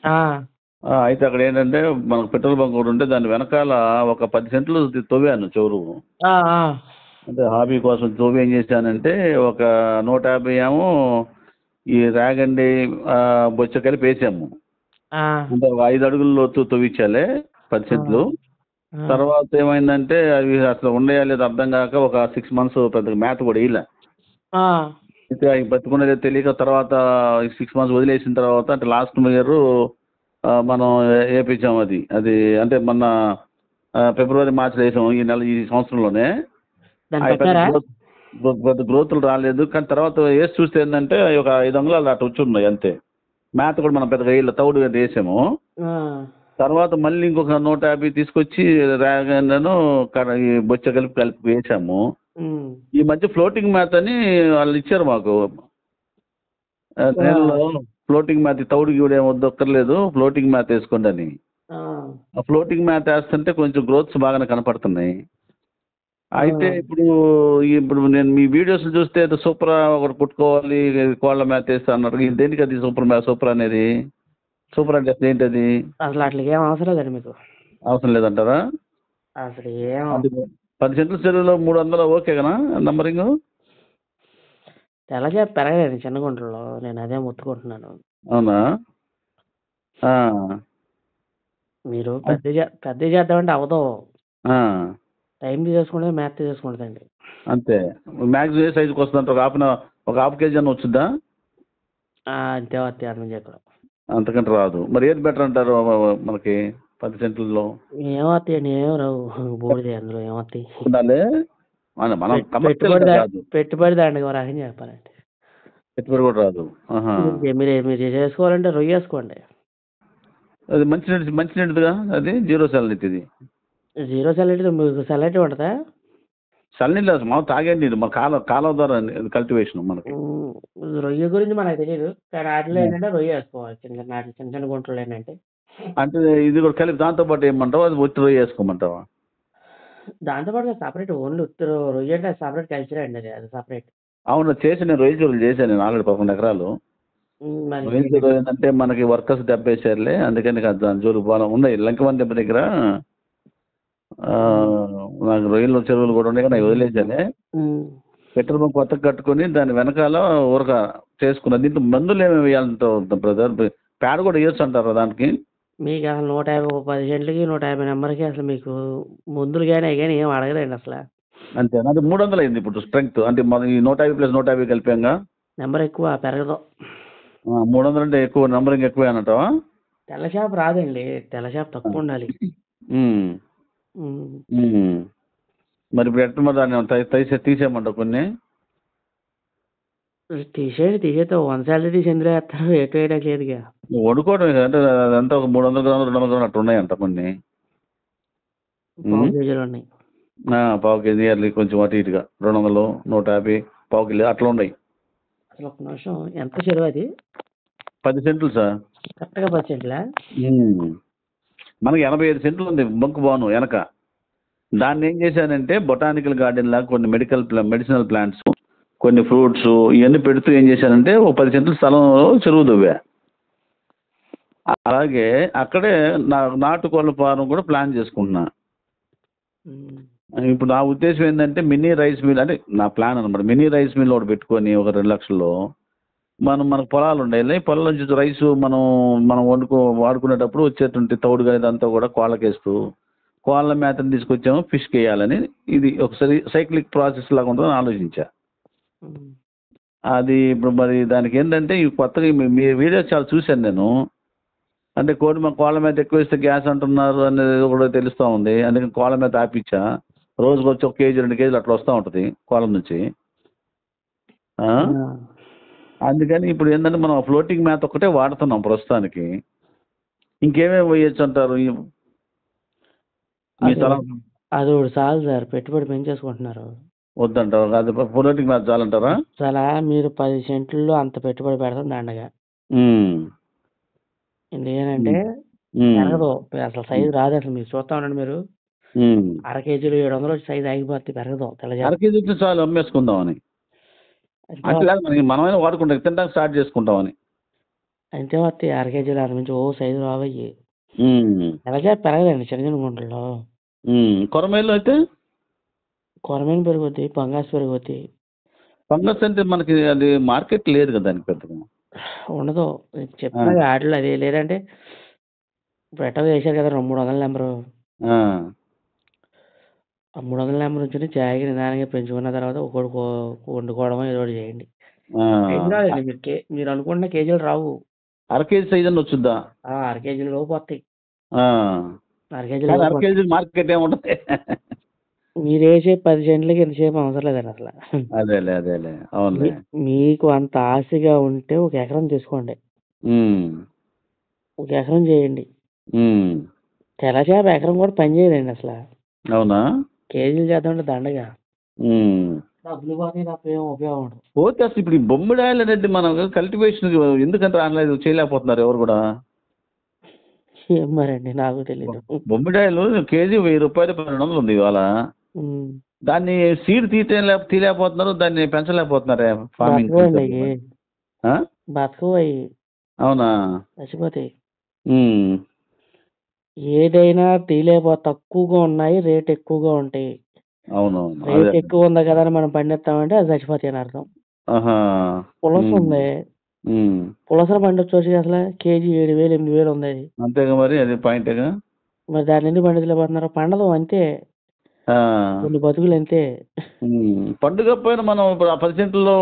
ఆ! అయితే అక్కడ ఏంటంటే మనకు పెట్రోల్ బంక్ ఒకటి ఉంటే దాని వెనకాల ఒక 10 సెంట్లు తవ్వాను చెరువు. ఆ! ఆ! అంటే హాబీ కోసం తవ్వి ఏం చేశానంటే ఒక 150 ఏమో ఈ రాగండి బొచ్చ కలిపి వేసాము. ఆ! అంటే ఒక 5 అడుగుల లోతు తవ్వించాలే 10 ఆ! సెంట్లు. ఆ! తర్వాత ఏమైందంటే అవి అసలు ఉన్నాయా లేదో అర్థం కాక ఒక 6 మంత్స్ పెద్దగా మేత కూడా వేయలే. ఆ! అయితే అవి బతుకున్నదో తెలియక తర్వాత 6 మంత్స్ వదిలేసిన తర్వాత అంటే లాస్ట్ ఇయర్ మనం ఏపించాం అది. అది అంటే మొన్న ఫిబ్రవరి, మార్చ్‌లో ఏసాం. ఈ సంవత్సరంలోనే. దాన్ని అయి పెద్ద పెట్టారా? పెద్ద గ్రోతులు రాలేదు. కానీ తర్వాత ఏసి చూస్తే ఏందంటే అయి ఒక 5 అంగుళాలు అటు వచ్చున్నాయి అంతే. మేత కూడా మనం పెద్దగా వేయలే. తవుడు అది ఏసాము. ఆ! తర్వాత మళ్ళీ ఇంకొక 150 తీసుకొచ్చి రాగండను ఈ బొచ్చ కలిపి వేసాము. హ్మ్. ఈ మధ్య ఫ్లోటింగ్ మ్యాథ్ అని వాళ్ళు ఇచ్చారు మాకు. ఆ! నీళ్ళలో ఫ్లోటింగ్ మ్యాథ్ తౌడు గీవుడు ఏం వద్దక్కర్లేదు. ఫ్లోటింగ్ మ్యాథ్ ఏసుకోండి అని. ఆ! ఆ ఫ్లోటింగ్ మ్యాథ్ ఏస్తుంటే కొంచెం గ్రోత్స్ బాగానే కనపడుతున్నాయి. ఆ! అయితే ఇప్పుడు నేను మీ వీడియోస్ చూస్తే ఏదో సూపరా ఒకటి కుట్టుకోవాలి కోళ్ళ మ్యాథ్ ఏస్తా అన్నారు. ఇది దేనికది సూపర్ అనేది? సూపర్ అంటే అసలు ఏంటది? అసలు ఆటిలికేం అవసరం లేదండి మీకు. అవసరం లేదంటారా? అసలు ఏం అంటే 10 సెంట్ల చెరువులో 300 ఓకేనా నంబరింగు? తెల్ల చేప పెరగదండి చిన్న గుంటల్లో. నేను అదే మొత్తుకుంటున్నాను. అవునా? ఆ! మీరు అద్ పెద్దయి చేద్దామంటే అవ్వదు. ఆ! టైం తీసేసుకుంటది, మేత తీసేసుకుంటదండి. అంతే. మాక్సిమం ఏ సైజుకొస్తదంట? ఒక హాఫ్ కేజీ అన్నా వచ్చుద్దా? అంతే వస్తాయి అంతమించి ఎక్కువ. అంతకంటే రాదు. మరి ఏది బెటర్ అంటారు మనకి 10 సెంట్లలో? ఏమొస్తాయండి ఏం రావు. బూడిదే అందులో ఏమొస్తాయి. ఉండాలి. మనం కమర్షియల్‌గా కాదు. పెట్టుబడి దండగ ఓ రకంగా చెప్పాలంటే. పెట్టుబడి కూడా రాదు. ఆహా! మీరు చేసుకోవాలంటే రొయ్యేసుకోండి. అది మంచినీటిదిగా అది జీరో సాలినిటీది. జీరో సాలరీ మీకు సాలరీ ఉంటదా? చల్లనీళ్ళు అసలు మామూలు తాగే నీరు. మన కాలువ ద్వారా కల్టివేషన్ మనకి. రొయ్య గురించి మనకు తెలీదు. కానీ ఆటిల్లో ఆ! ఏంటంటే రొయ్యేసుకోవాలి. చిన్న చిన్న గుంటల్లో ఏంటంటే అంటే ఇది కూడా కలిపి దాంతో పాటు ఏయమంటావా? అది ఒట్టి రొయ్య ఏసుకోమంటావా? దాంతో పాటు సెపరేట్ ఓన్లీ ఉత్తి రొయ్య అంటే సెపరేట్ కల్చరే అండి అది సెపరేట్. అవును. నేను రొయ్య చెరువులు చేశాను నేను ఆల్రెడీ 11 ఎకరాలు. మరి రొయ్య చెరువు ఏంటంటే మనకి వర్కర్స్ దెబ్బేశారులే. అందుకని దాని జోలికి పోలే. ఉన్నాయి లంకవరం దెబ్బ దగ్గర నాకు రొయ్యల చెరువులు కూడా ఉన్నాయి కానీ అవి వదిలేశానే. పెట్రోల్ బంక్ కొత్తగా కట్టుకొని దాని వెనకాల ఊరక చేసుకున్నా. దీంట్లో మందులు ఏమేమి వేయాలంటావు బ్రదర్? పేడ కూడా వేయొచ్చు అంటారా దానికి? మీకు అసలు 150 10 సెంట్లకి 150 నెంబర్‌కి అసలు మీకు మందులు గాని అయి గాని ఏమి అడగరండి అసల. అంతేనా? అది 300 అయింది ఇప్పుడు స్ట్రెంగ్త్. అంటే మన ఈ 150 ప్లస్ 150 కలిపాంగా. నెంబర్ ఎక్కువ పెరగదు. 300 అంటే ఎక్కువ నంబరింగ్ ఎక్కువే అనంటావా? తెల్ల చేప రాదండి. తెల్ల చేప తక్కువ ఉండాలి. హ్మ్. హ్మ్. హ్మ్. మరి ఇప్పుడు ఎట్ట మరి దాన్ని తీసేయమంటావా కొన్ని? తీసేస్తే 100 సాలరీ తీసి ఎందులో ఏస్తారు? ఎటు వేయడానికి లేదుగా. వండుకోవడమే అంటే అదంతా ఒక 300 గ్రాములు, 200 గ్రాములు అట్లా ఉన్నాయంట కొన్ని. పావు హ్మ్. కేజీలు ఉన్నాయి. పావు కేజీ అట్లా కొంచెం అటు ఇటుగా 200, 150 పావు కిలో అట్లా ఉన్నాయి. అసలు ఒక్క నిమిషం ఎంత చెరువు అది? 10 సెంట్లు సార్. కరెక్ట్‌గా 10 సెంట్లా? మనకి 85 సెంట్లు ఉంది బంకు భవనం వెనక. దాన్ని ఏం చేశానంటే బొటానికల్ గార్డెన్ లాగా కొన్ని మెడిసినల్ ప్లాంట్స్, కొన్ని ఫ్రూట్స్ ఇవన్నీ పెడుతూ ఏం చేశానంటే ఒక 10 సెంట్ల స్థలంలో చెరువు తవ్వా. అలాగే అక్కడే నాటుకోళ్ల ఫారం కూడా ప్లాన్ చేసుకుంటున్నా. హ్మ్. ఇప్పుడు నా ఉద్దేశం ఏంటంటే మినీ రైస్ మిల్ అంటే నా ప్లాన్ అనమాట. మినీ రైస్ మిల్ ఒకటి పెట్టుకొని ఒక 2 లక్షల్లో మనకు పొలాలు ఉండాలి. పొలాల నుంచి రైస్ మనం వాడుకునేటప్పుడు వచ్చేటువంటి తౌడు కానీ ఇదంతా కూడా కోళ్ళకేస్తూ కోళ్ళ మేతను తీసుకొచ్చాము ఫిష్కి వేయాలని ఇది ఒకసారి సైక్లిక్ ప్రాసెస్ లాగా ఉంటుందని ఆలోచించా. హ్మ్. అది ఇప్పుడు మరి దానికి ఏంటంటే ఈ కొత్తగా మీ వీడియోస్ చాలా చూశాను నేను. అంటే కోళ్ళ మేత ఎక్కువ ఇస్తే గ్యాస్ అంటున్నారు అనేది కూడా తెలుస్తూ ఉంది. అందుకని కోళ్ళ మేత ఆపిచ్చా. రోజుకి వచ్చి 1 కేజీ 2 కేజీలు అట్లా వస్తూ ఉంటుంది కోళ్ళ నుంచి. ఆ? ఆ! అందుకని ఇప్పుడు ఏంటంటే మనం ఫ్లోటింగ్ మేత ఒక్కటే వాడుతున్నాం ప్రస్తుతానికి. ఇంకేమేమి వేయొచ్చు అంటారు మీ స్థలం? అదొకటి చాలు సార్. పెట్టుబడి పెంచేసుకుంటున్నారు. వద్దంటారు అది ఫ్లోటింగ్ మేత చాలంటారా? అసలా మీరు 10 సెంట్లలో అంత పెట్టుబడి పెడతాం దండగా. ఉమ్. ఎందుకనంటే ఉమ్. పెరగదు. అసలు సైజు రాదు అసలు మీరు చూస్తా ఉండండి మీరు. ఉమ్. అర కేజీలు 700 సైజు ఆగిపోద్ది పెరగదు తెల్ల చేప. 1/2 కేజీ ఇస్తే చాలు అమ్మేసుకుందామని. అంతే అంటే లేదు మనమైనా వాడుకుంటాం తినడానికి స్టార్ట్ చేసుకుంటామని. అంతే వస్తాయి. అర కేజీలు మించి ఓ సైజు రావయ్యి. ఉమ్. నెలచేప పెరగదండి చిన్న చిన్న గుంటల్లో. కొరమేలు అయితే కొరమీను పెరుగుద్ది, పంగాస్ పెరుగుద్ది. ఫంగస్ అంటే మనకి అది మార్కెట్ లేదు కదా దానికి పెద్దగా. ఉండదు. ఆ, చెప్తున్నా ఆటలు అది లేదంటే ఇప్పుడు ఎట్టో వేశారు కదా 300 నెంబరు. ఆ, ఆ 300 నెంబర్ నుంచి జాయిగా నిదానంగా పెంచుకున్న తర్వాత ఒకటి వండుకోవడమో ఏదో ఒకటి చేయండి. ఆ. సైజు రాదండి మీరు అనుకున్న కేజీలు రావు. అర కేజీ సైజ్ అని వచ్చుద్దా? అర కేజీల లోపు వస్తాయి. ఆ. అర కేజీల కానీ అర లోపు వస్తాయి. కేజీ మార్కెట్ ఏముంటది? మీరు వేసే 10 సెంట్లకి ఎంతసేపు అవసరం లేదండి అసలు. అదేలే అదేలే, అవునులే. మీకు అంత ఆశగా ఉంటే ఒక ఎకరం తీసుకోండి. ఉమ్, ఒక ఎకరం చేయండి. ఉమ్. తెల్లచేప ఎకరం కూడా పని చేయదండి అసలు. అవునా? కేజీలు చేద్దామంటే దండగా. ఉమ్. డబ్బులు పోతే తప్ప ఏం ఉపయోగం ఉండదు. పోతే అసలు ఇప్పుడు ఈ బొమ్మిడాయలు అనేది మనం కల్టివేషన్ ఎందుకంటే రాలేదు, చేయలేకపోతున్నారు ఎవరు కూడా. ఏం మరండి నాకు తెలీదు. బొమ్మిడాయలు కేజీ 1000 రూపాయలు 1200 ఉంది ఇవాళ. ఉమ్. దాన్ని సీడ్ తీయలేకపోతున్నారు, దాన్ని పెంచలేకపోతున్నారే ఫార్మింగ్ బతకవండి కల్చర్. అవి. బతకవు అవి. అవునా? చచ్చిపోతాయి. ఉమ్. ఏదైనా తక్కువగా ఉన్నాయి, రేట్ ఎక్కువగా ఉంటాయి. అవునవును, అదే. రేట్ ఎక్కువ ఉంది కదా అని మనం పండిస్తామంటే అది చచ్చిపోతాయి అని అర్థం. ఆహా. పులస ఉమ్. ఉంది. ఉమ్. పులస పండించవచ్చు అసలు కేజీ 7000 8000 ఉంది అది. అంతేగా మరి, అది పాయింటేగా. మరి దాన్ని ఎందుకు పండించలేకపోతున్నారు? పండదు అంతే. ఆ. కొన్ని బతుకులు అంతే. పండుగ పైన మనం ఇప్పుడు ఆ 10 సెంట్లో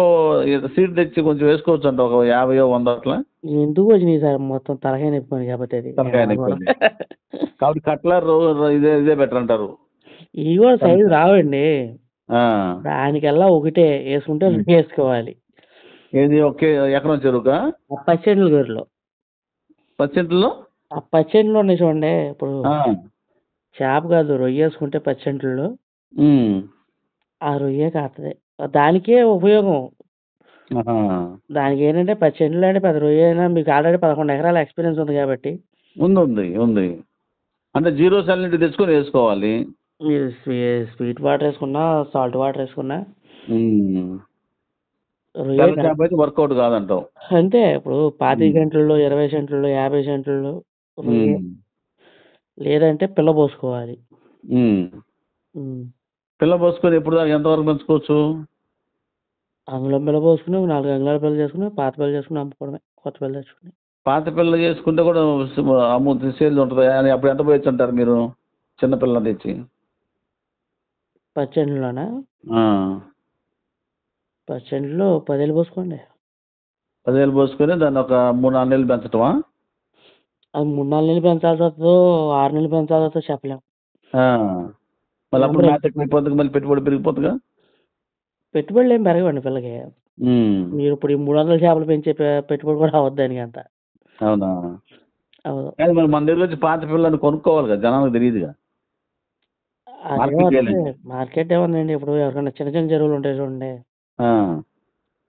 సీడ్ తెచ్చి కొంచెం వేసుకోవచ్చు అంట, ఒక 50 100 అట్లా. ఎందుకు వచ్చినాయి సార్ మొత్తం తలకాయ నొప్పి కాబట్టి అది తలకాయ నొప్పి. కాబట్టి కట్లర్ ఇదే ఇదే బెటర్ అంటారు. ఇవి కూడా సైజు రావండి. ఆ. దానికల్లా ఒకటే వేసుకుంటే రెండు వేసుకోవాలి. ఏది ఒకే ఎకరం చెరువుకా? ఆ పచ్చెండ్ల గొర్రెలు. 10 సెంట్లో? ఆ పచ్చెండ్లు ఉన్నాయి చూడండి. ఇప్పుడు ఆ. చేప కాదు రొయ్య వేసుకుంటే పచ్చెంట్లలో ఉమ్. ఆ రొయ్య కాస్తుంది. దానికే ఉపయోగం. ఆహా. దానికి ఏంటంటే పచ్చెంట్లు అంటే పెద్ద రొయ్య అయినా మీకు ఆల్రెడీ 11 ఎకరాల ఎక్స్పీరియన్స్ ఉంది కాబట్టి ఉంది ఉంది ఉంది. అంటే జీరో సాలినిటీ తెచ్చుకొని వేసుకోవాలి. మీరు స్వీట్ వాటర్ వేసుకున్నా సాల్ట్ వాటర్ వేసుకున్నా రొయ్య తెల్ల చేప అయితే వర్కౌట్ కాదంటావు. అంతే. ఇప్పుడు 25 సెంట్లలో 20 సెంట్లలో 50 సెంట్లలో రొయ్య లేదంటే పిల్ల పోసుకోవాలి. పిల్ల పోసుకొని ఎప్పుడు దాకా ఎంతవరకు పెంచుకోవచ్చు? అంగుళం పిల్ల పోసుకుని 4 అంగుళాల పిల్ల చేసుకుని పాత పిల్ల చేసుకుని అమ్ముకోవడమే. కొత్త పిల్ల తెచ్చుకుని పాత పిల్ల చేసుకుంటే కూడా సేల్ ఉంటుంది. అని అప్పుడు ఎంత పోయొచ్చు అంటారు మీరు చిన్న పిల్లలు తెచ్చి? పచ్చెంట్లోనా? పచ్చెంట్లో 10,000 పోసుకోండి. 10,000 పోసుకొని దాన్ని ఒక 3-4 నెలలు పెంచటమా? అది 3-4 నెలలు పెంచాల్సి వస్తుందో 6 నెలలు పెంచాల్సి వస్తుందో చెప్పలేము. మళ్ళీ అప్పుడు మేత ఎక్కువైపోతుంది, మళ్ళీ పెట్టుబడి పెరిగిపోతుందిగా. పెట్టుబడులు ఏం పెరగవండి పిల్లకి. మీరు ఇప్పుడు ఈ 300 చేపలు పెంచే పెట్టుబడి కూడా అవద్దు దానికి అంత. అవునా? అవును. కానీ మరి మన దగ్గర వచ్చి పాత పిల్లల్ని కొనుక్కోవాలి కదా, జనాలకు తెలియదుగా. మార్కెట్ ఏముందండి, ఇప్పుడు ఎవరికైనా చిన్న చిన్న చెరువులు ఉంటాయి చూడండి.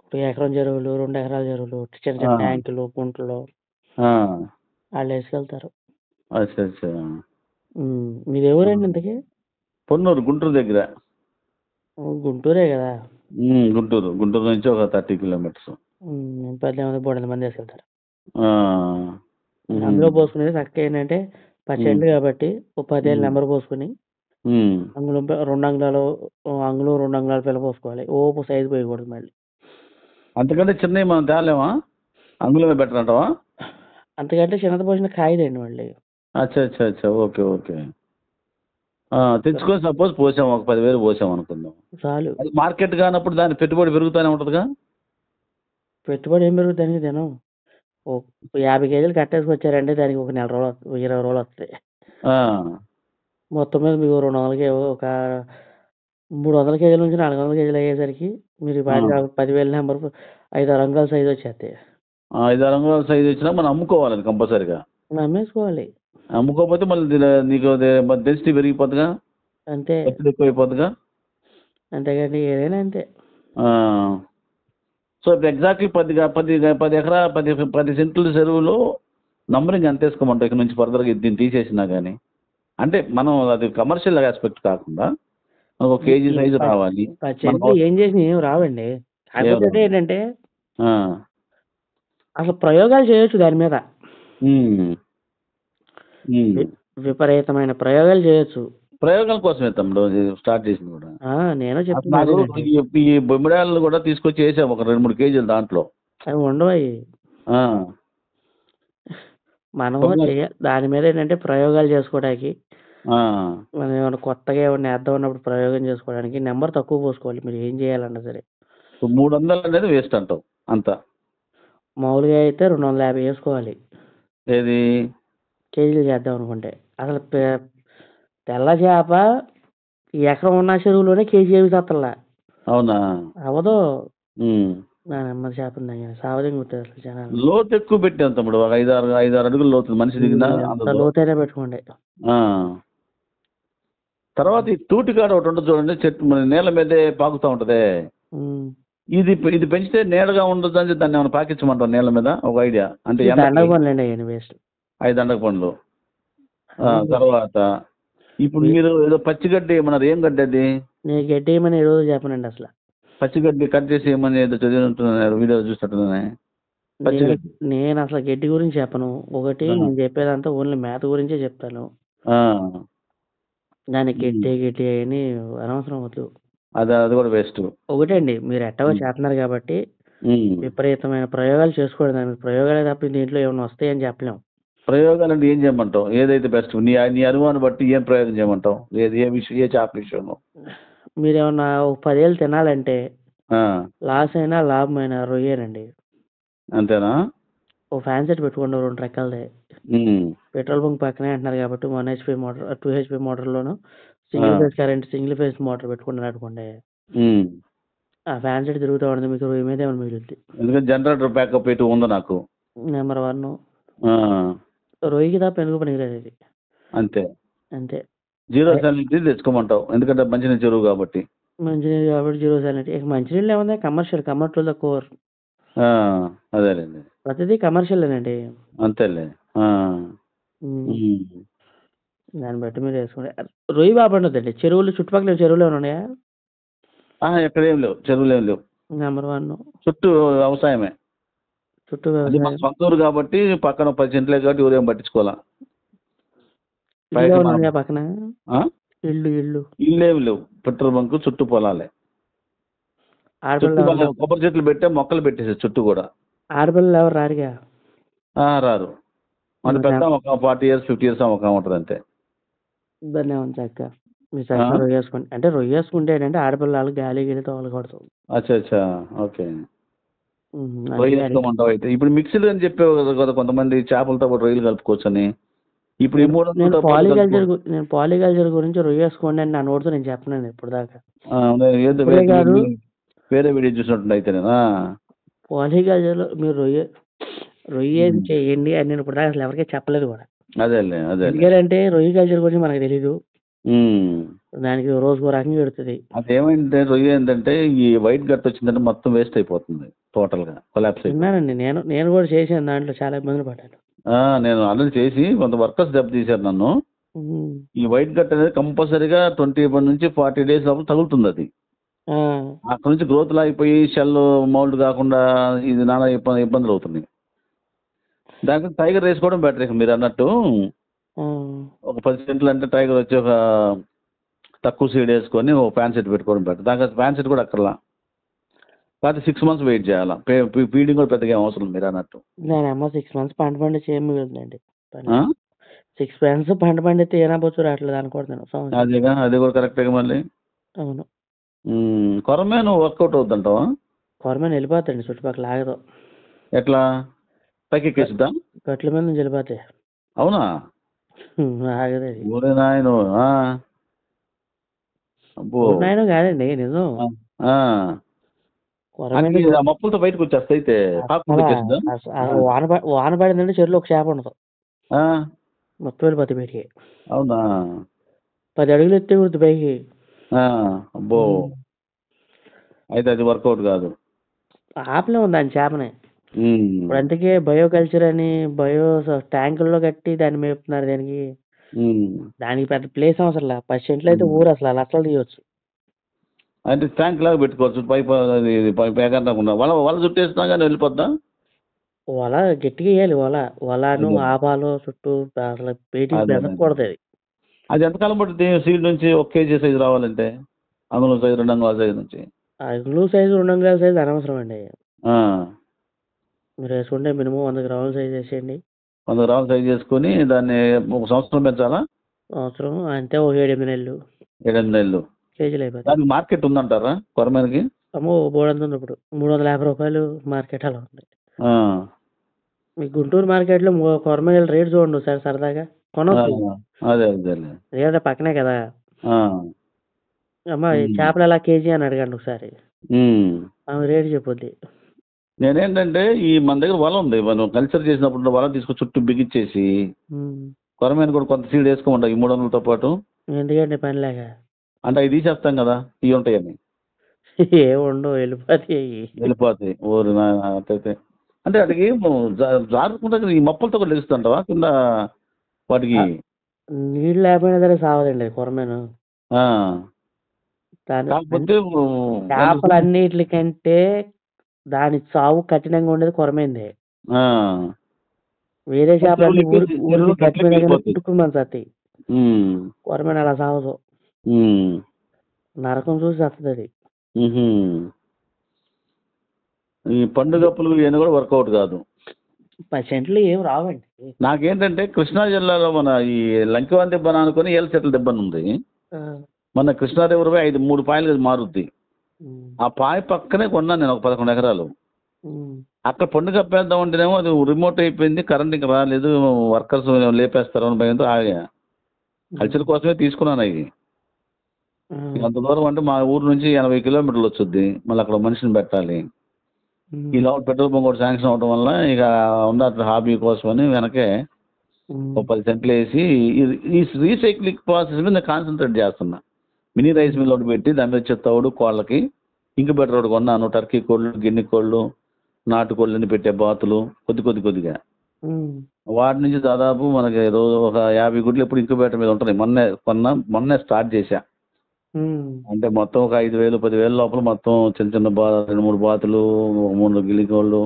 ఇప్పుడు ఎకరం చెరువులు 2 ఎకరాల చెరువులు చిన్న చిన్న ట్యాంకులు గుంటలు వాళ్ళు వేసుకెళ్తారు. మీరు ఎవరండి ఇంతకీ? పొన్నూరు, గుంటూరు దగ్గర. గుంటూరే కదా? గుంటూరు నుంచి ఒక 30 కిలోమీటర్స్. 18 మంది వేసుకెళ్తారు. అందులో పోసుకునేది చక్కగా ఏంటంటే పచ్చెండు కాబట్టి ఒక 10,000 నెంబర్ పోసుకుని అంగుళం 2 అంగుళాలు 2 అంగుళాల పిల్ల పోసుకోవాలి. ఓపు సైజు పోయకూడదు మళ్ళీ. అంతకంటే చిన్నవి మనం తేలేమా? అంగుళమే బెటర్ అంటావా? అంతకంటే చిన్నది పోసిన కాయదండి మళ్ళీ. అచ్చా ఓకే ఓకే. తెచ్చుకొని సపోజ్ పోసాము, ఒక 10,000 పోసాము అనుకుందాం చాలు. అది మార్కెట్ కానప్పుడు దాని పెట్టుబడి పెరుగుతూనే ఉంటుందిగా. పెట్టుబడి ఏం పెరుగుతుంది దినం 50 కేజీలు కట్టేసుకొచ్చారంటే దానికి ఒక నెల రోజులు 20 రోజులు వస్తాయి. మొత్తం మీద మీకు 200 ఒక 300 కేజీల నుంచి 400 కేజీలు అయ్యేసరికి మీరు 10,000 నెంబర్ 5-6 అంగుళాల సైజు వచ్చేస్తాయి. 5-6 అంగుళాల సైజు వచ్చినా మనం అమ్ముకోవాలి అది కంపల్సరీగా. అమ్మేసుకోవాలి. అమ్ముకోకపోతే మళ్ళీ నీకు డెన్సిటీ పెరిగిపోతుందిగా, అంతే ఎక్కువ అయిపోతుందిగా. అంతేగాని ఏదైనా అంతే. సో ఇప్పుడు ఎగ్జాక్ట్లీ 10 సెంట్ల చెరువులో నంబరింగ్ ఎంత వేసుకోమంటావు ఇక్కడ నుంచి ఫర్దర్గా దీన్ని తీసేసినా కానీ? అంటే మనం అది కమర్షియల్ ఆస్పెక్ట్ కాకుండా ఒక కేజీ సైజు రావాలి. ఏం చేసినా ఏం రావండి. కాకపోతే ఏంటంటే అసలు ప్రయోగాలు చేయొచ్చు దాని మీద. ఉమ్, ఉమ్. వి విపరీతమైన ప్రయోగాలు చేయొచ్చు. ప్రయోగాల కోసమే తమ్ముడు ఇది స్టార్ట్ చేసింది కూడా. నేను అసలు చెప్తుంది నాకు అదేనండి. ఈ బొమ్మిడాయలను కూడా తీసుకొచ్చి వేసాము ఒక 2-3 కేజీలు దాంట్లో. అవి ఉండవయి. ఆ, మనము దాని మీద ఏంటంటే ప్రయోగాలు చేసుకోవడానికి, ఆ, మనం ఏమైనా కొత్తగా ఏమన్నా వేద్దాం అన్నప్పుడు ప్రయోగం చేసుకోవడానికి నెంబర్ తక్కువ పోసుకోవాలి మీరు ఏం చేయాలన్నా సరే. 300 అనేది వేస్ట్ అంటావు అంత. మామూలుగా అయితే 250 వేసుకోవాలి ఏది కేజీలు చేద్దాం అనుకుంటే. అసలు తెల్ల చేప ఈ ఎకరం ఉన్న చెరువులోనే కేజీ ఏమి తత్తల్లా అవునా? అవదు. ఉమ్. నా నెమ్మది చేప సావదం కుట్టారు అసలు జనాలు. లోతు ఎక్కువ పెట్టాం తమ్ముడు, ఒక 5-6 అడుగులు లోతు మనిషి దిగినా ఎంత అందులో. లోతైనా పెట్టుకోండి. ఆ. తర్వాత ఈ తూటికాడ ఒకటి ఉంటుంది చూడండి, చెట్టు మన నేల మీదే పాకుతూ ఉంటదే. ఉమ్. ఇది పెంచితే నీడగా ఉండదు అని దాన్ని ఏమైనా పాకించమంటాం నేల మీద, ఒక ఐడియా అంటే ఈ దండగ పనులండి అవన్నీ వేస్ట్. 5 దండక పండ్లు. తర్వాత ఇప్పుడు మీరు ఏదో పచ్చిగడ్డి ఏమన్నారు, ఏం గడ్డి అది? నేను గడ్డి ఏమని ఈ రోజు చెప్పనండి అసలు. పచ్చిగడ్డి కట్ చేసి ఏమని ఏదో చదివినట్టున్నారు, వీడియో చూసినట్టున్నాయి. పచ్చిగడ్డి. నేను అసలు గడ్డి గురించి చెప్పను. ఒకటి నేను చెప్పేదంతా ఓన్లీ మేత గురించే చెప్తాను. ఆ. దానికి గడ్డి అని అనవసరం వద్దు. అది కూడా వేస్ట్. ఒకటండి మీరు ఎట్టగో చేస్తున్నారు కాబట్టి విపరీతమైన ప్రయోగాలు చేసుకోండి. దానికి ప్రయోగాలే తప్ప దీంట్లో ఏమైనా వస్తాయని చెప్పలేము. ప్రయోగాలు అంటే ఏం చేయమంటావు? ఏదైతే బెస్ట్ నీ అనుమానం బట్టి ఏం ప్రయోగం చేయమంటావు? ఏ విషయం, ఏ చేప విషయంలో? మీరేమన్నా ఒక 10 ఏళ్ళు తినాలంటే లాస్ అయినా లాభమైనా రొయ్యేనండి. అంతేనా? ఓ ఫ్యాన్ సెట్ పెట్టుకోండి 2 రకాలదే. పెట్రోల్ బంక్ పక్కనే అంటున్నారు కాబట్టి 1 HP మోటార్ 2 HP మోటార్లోను single phase current single phase motor పెట్టుకున్నారు అనుకోండి. ఆ ఫ్యాన్ సెట్ తిరుగుతూ ఉంటుంది, మీకు రొయ్య మీద ఏమైనా మిగులుద్ది. ఎందుకంటే జనరేటర్ బ్యాకప్ ఎటు ఉంది నాకు. నెంబర్ 1 రొయ్యకి తప్ప ఎందుకు పనికిరాదు ఇది. అంతే అంతే. జీరో సాలినిటీ తెచ్చుకోమంటావు, ఎందుకంటే మంచినీళ్ళ చెరువు కాబట్టి. మంచినీళ్ళు కాబట్టి జీరో సాలినిటీ. ఇక మంచినీళ్ళు ఏముంది, కమర్షియల్ తక్కువ. అదేలేండి, ప్రతిదీ కమర్షియలేనండి. అంతేలే. దాన్ని బట్టి మీరు వేసుకోండి. రొయ్యి బాగా పండుద్దండి. చెరువులు చుట్టుపక్కల చెరువులు ఏమైనా ఉన్నాయా? ఎక్కడేం లేవు, చెరువులు ఏం లేవు. నెంబర్ 1 చుట్టూ వ్యవసాయమే. చుట్టూ మన వ్యవసాయం. సొంత ఊరు కాబట్టి పక్కన 10 సెంట్లే కాబట్టి ఊరేం పట్టించుకోవాలా. ఇల్లు ఏమైనా ఉన్నాయా పక్కన? ఇల్లు ఇల్లేమి లేవు, పెట్రోల్ బంక్ చుట్టూ పొలాలే. ఆడపిల్లలు కొబ్బరి చెట్లు పెట్టే మొక్కలు పెట్టేసారు చుట్టూ కూడా. ఆడపిల్లలు ఎవరు రారుగా? రారు. అంటే పెద్ద ఒక 40 years 50 years ఒక ఉంటుంది అంతే. ఇబ్బంది ఉంది చక్క. మీరు చక్కగా రొయ్య వేసుకోండి. అంటే రొయ్య వేసుకుంటే ఏంటంటే ఆడపిల్లలు గాలి గిలి తోలకూడదు. అచ్చా ఓకే. రొయ్య వేసుకోమంటావు అయితే. ఇప్పుడు మిక్సీలు అని చెప్పేవారు కదా కొంతమంది, చేపలతో పాటు రొయ్యలు కలుపుకోవచ్చు అని. ఇప్పుడు ఈ 300 నేను పాలికల్చర్ గురించి రొయ్య వేసుకోండి అని నా నోటితో నేను చెప్పనండి ఇప్పుడు దాకా. వేరే వీడియో చూసినట్టు అయితే నేను పాలికల్చర్లో మీరు రొయ్య చేయండి అని నేను ఇప్పుడు దాకా అసలు ఎవరికీ చెప్పలేదు కూడా. అదే ఎందుకంటే రొయ్య కల్చర్ గురించి మనకు తెలీదు. దానికి రోజుకో రకంగా పెడుతుంది. అదేమైందంటే రొయ్య ఏంటంటే ఈ వైట్ గట్ వచ్చిందంటే మొత్తం వేస్ట్ అయిపోతుంది, టోటల్ గా కొలాప్స్. విన్నానండి, నేను కూడా చేశాను, దాంట్లో చాలా ఇబ్బందులు పడ్డాను. నేను ఆల్రెడీ చేసి కొంత వర్కర్స్ దెబ్బతీశారు నన్ను. ఈ వైట్ గట్ అనేది కంపల్సరీగా 21 నుంచి 40 days లోపల తగులుతుంది. అది అక్కడ నుంచి గ్రోత్ లాగిపోయి షెల్ మౌల్డ్ కాకుండా ఇది నానా ఇబ్బందులు అవుతున్నాయి. దానికి టైగర్ వేసుకోవడం బెటర్. మీరు అన్నట్టు ఒక 10 సెంట్లు అంటే టైగర్ వచ్చి ఒక తక్కువ సీడ్ వేసుకొని ఒక ఫ్యాన్ సెట్ పెట్టుకోవడం బెటర్. దానికి ఫ్యాన్ సెట్ కూడా అక్కర్లా, కాకపోతే 6 months వెయిట్ చేయాలా. ఫీడింగ్ కూడా పెద్దగా అవసరం మీరు అన్నట్టు. దాని 6 months పంట పండితే ఏం మిగులుతుందండి? 6 months పంట పండితే ఏనాపోతు రావట్లేదు అనుకుంటున్నాను. అదేగా, అది కూడా కరెక్ట్గా మళ్ళీ. అవును. కొరమేను వర్కౌట్ అవుతుంటావా? కొరమేను వెళ్ళిపోతాయండి, చుట్టుపక్కల ఆగదు. ఎట్లా? పైకి ఎక్కేస్తుందా? గట్ల మీద నుంచి వెళ్ళిపోతాయి. అవునా? ఆగదు అది. ఊరే నాయను. నాయన కాదండి, నిజం. మొప్పులతో బయటకు వచ్చేస్తాయి. అయితే వాన పడిందంటే చెరువులో ఒక చేప ఉండదు, మొత్తం వెళ్ళిపోతాయి బయటికి. అవునా? 10 అడుగులు ఎత్తే కుడుతుంది పైకి. అబ్బో, అయితే అది వర్కౌట్ కాదు. ఆపలేము దాని చేపని. ఇప్పుడు అందుకే బయోకల్చర్ అని ట్యాంకుల్లో కట్టి దాన్ని మేపుతున్నారు. దానికి పెద్ద ప్లేస్ అవసరం లేదు. 10 సెంట్లు అయితే ఊరు అసలు తీయవచ్చు. అంటే ట్యాంక్ లాగా పెట్టుకోవచ్చు, పైపు వాళ్ళ చుట్టేస్తున్నా కానీ వెళ్ళిపోద్దా? వల గట్టిగా ఎయ్యాలి వల. వలను, అదే ఆపాలు చుట్టూ అసలు బయటికి అదే బెదరకూడదది. అది ఎంతకాలం పడుతుంది సీడ్ నుంచి 1 కేజీ సైజు రావాలంటే? అంగుళం సైజు, 2 అంగుళాల సైజు నుంచి. అంగుళం సైజు, 2 అంగుళాల సైజు అనవసరం అండి. ఆ! మీరేసుకుంటే మినిమమ్ 100 గ్రాముల సైజ్ ఏసేయండి. 100 గ్రాముల సైజు చేసుకొని దాన్ని ఒక సంవత్సరం పెంచాలా? సంవత్సరం అంటే ఒక 7, 8 నెలలు 7, 8 నెలలు. కేజీలయిపోతాయి. దానికి మార్కెట్ ఉందంటారా కొరమేనుకి? అమ్మో! బోలెడంతుంది ఇప్పుడు. రూ. 350 మార్కెట్ అలా ఉంది. ఆ! మీ గుంటూరు మార్కెట్‌లో కొరమేలు రేట్ చూడండి ఒకసారి సరదాగా. ఆ! కొనొద్దు. అదేలే. ఎందుకంటే పక్కనే కదా! ఆ! అమ్మ ఈ హ్మ్. చేపలెలా కేజీ అని అడగండి ఒకసారి. హ్మ్. ఆమె రేట్ చెప్పుద్ది. నేనేంటంటే మన దగ్గర వల ఉంది. మనం కల్చర్ చేసినప్పుడు వల తీసుకొని చుట్టూ బిగించేసి హ్మ్. కొరమేను కూడా కొంత సీడ్ ఏసుకోమంటా ఈ 300తో పాటు. ఎందుకండి పని లేక? అంటే అయి తీసేస్తాం కదా! ఇయుంటాయని. ఏముండవు ఎళ్ళిపోతాయి అయి. వెళ్ళిపోతాయి. ఓరి నాయనా! అట్టయితే. అంటే ఆటికి జారకుండా ఈ మొప్పలతో కూడా లెగుస్తుంటావా కింద వాటికి? నీళ్ళు లేకపోయినా సరే సావదండి కొరమేను. ఆ! దాని కాకపోతే దాన్ని చేపలన్నిట్లికంటే దాని చావు కఠినంగా ఉండేది కొరమేందే. ఆ! వేరే చేపలన్నీ ఊరికి చెరువులో గట్టు గట్లకి మీద గాని వెళ్ళిపోతాయి. పుటుక్కుమని సత్తాయి. హ్మ్. కొరమేను అలా సావదు. హ్మ్. నరకం చూసి సత్తదది. హుహు. ఈ పండుగప్పులు ఇయన్నీ కూడా వర్కౌట్ కాదు. పర్సెంట్లు ఏమి రావండి. నాకేంటంటే కృష్ణా జిల్లాలో మన ఈ లంకివాన్ దిబ్బన అనుకుని ఏలచెట్ల దిబ్బనుంది. ఆ! మన కృష్ణా రివర్ పోయి 3 పాయలుగా అది మారుద్ది. హ్మ్. ఆ పాయ పక్కనే కొన్నాను నేను ఒక 11 ఎకరాలు. హ్మ్. అక్కడ పండు కప్పేద్దాం అంటేనేమో అది రిమోట్ అయిపోయింది. కరెంట్ ఇంక రాలేదు. వర్కర్స్ లేపేస్తారు అని భయంతో ఆగా. కల్చర్ హ్మ్. కోసమే తీసుకున్నాను అయి. ఇక హ్మ్. అంత దూరం అంటే మా ఊరు నుంచి 80 కిలోమీటర్లు వచ్చుద్ది. మళ్ళీ అక్కడ మనిషిని పెట్టాలి. ఈ హ్మ్. లోపల పెట్రోల్ బంక్ ఒకటి శాంక్షన్ అవ్వడం వల్ల ఇక ఉన్న హాబీ కోసమని వెనకే హ్మ్. ఓ 10 సెంట్లేసి ఈ రీసైక్లింగ్ ప్రాసెస్ మీద నేను కాన్సంట్రేట్ చేస్తున్నా. మినీ రైస్ హ్మ్. మిల్ ఒకటి పెట్టి దాని మీద వచ్చే తవుడు కోళ్ళకి ఇంక్యుబేటర్ ఒకటి కొన్నాను. టర్కీ కోళ్ళు, గిన్నె కోళ్ళు, నాటుకోళ్ళని పెట్టే బాతులు కొద్దిగా. హ్మ్. వాటి నుంచి దాదాపు మనకి రోజు ఒక 50 గుడ్లు ఎప్పుడు ఇంక్యుబేటర్ మీద ఉంటున్నాయి. మొన్నే స్టార్ట్ చేశా. హ్మ్. అంటే మొత్తం ఒక 5,000, 10,000 లోపల మొత్తం చిన్న 2, 3 బాతులు, ఒక 3 గిల్లి కోళ్ళు,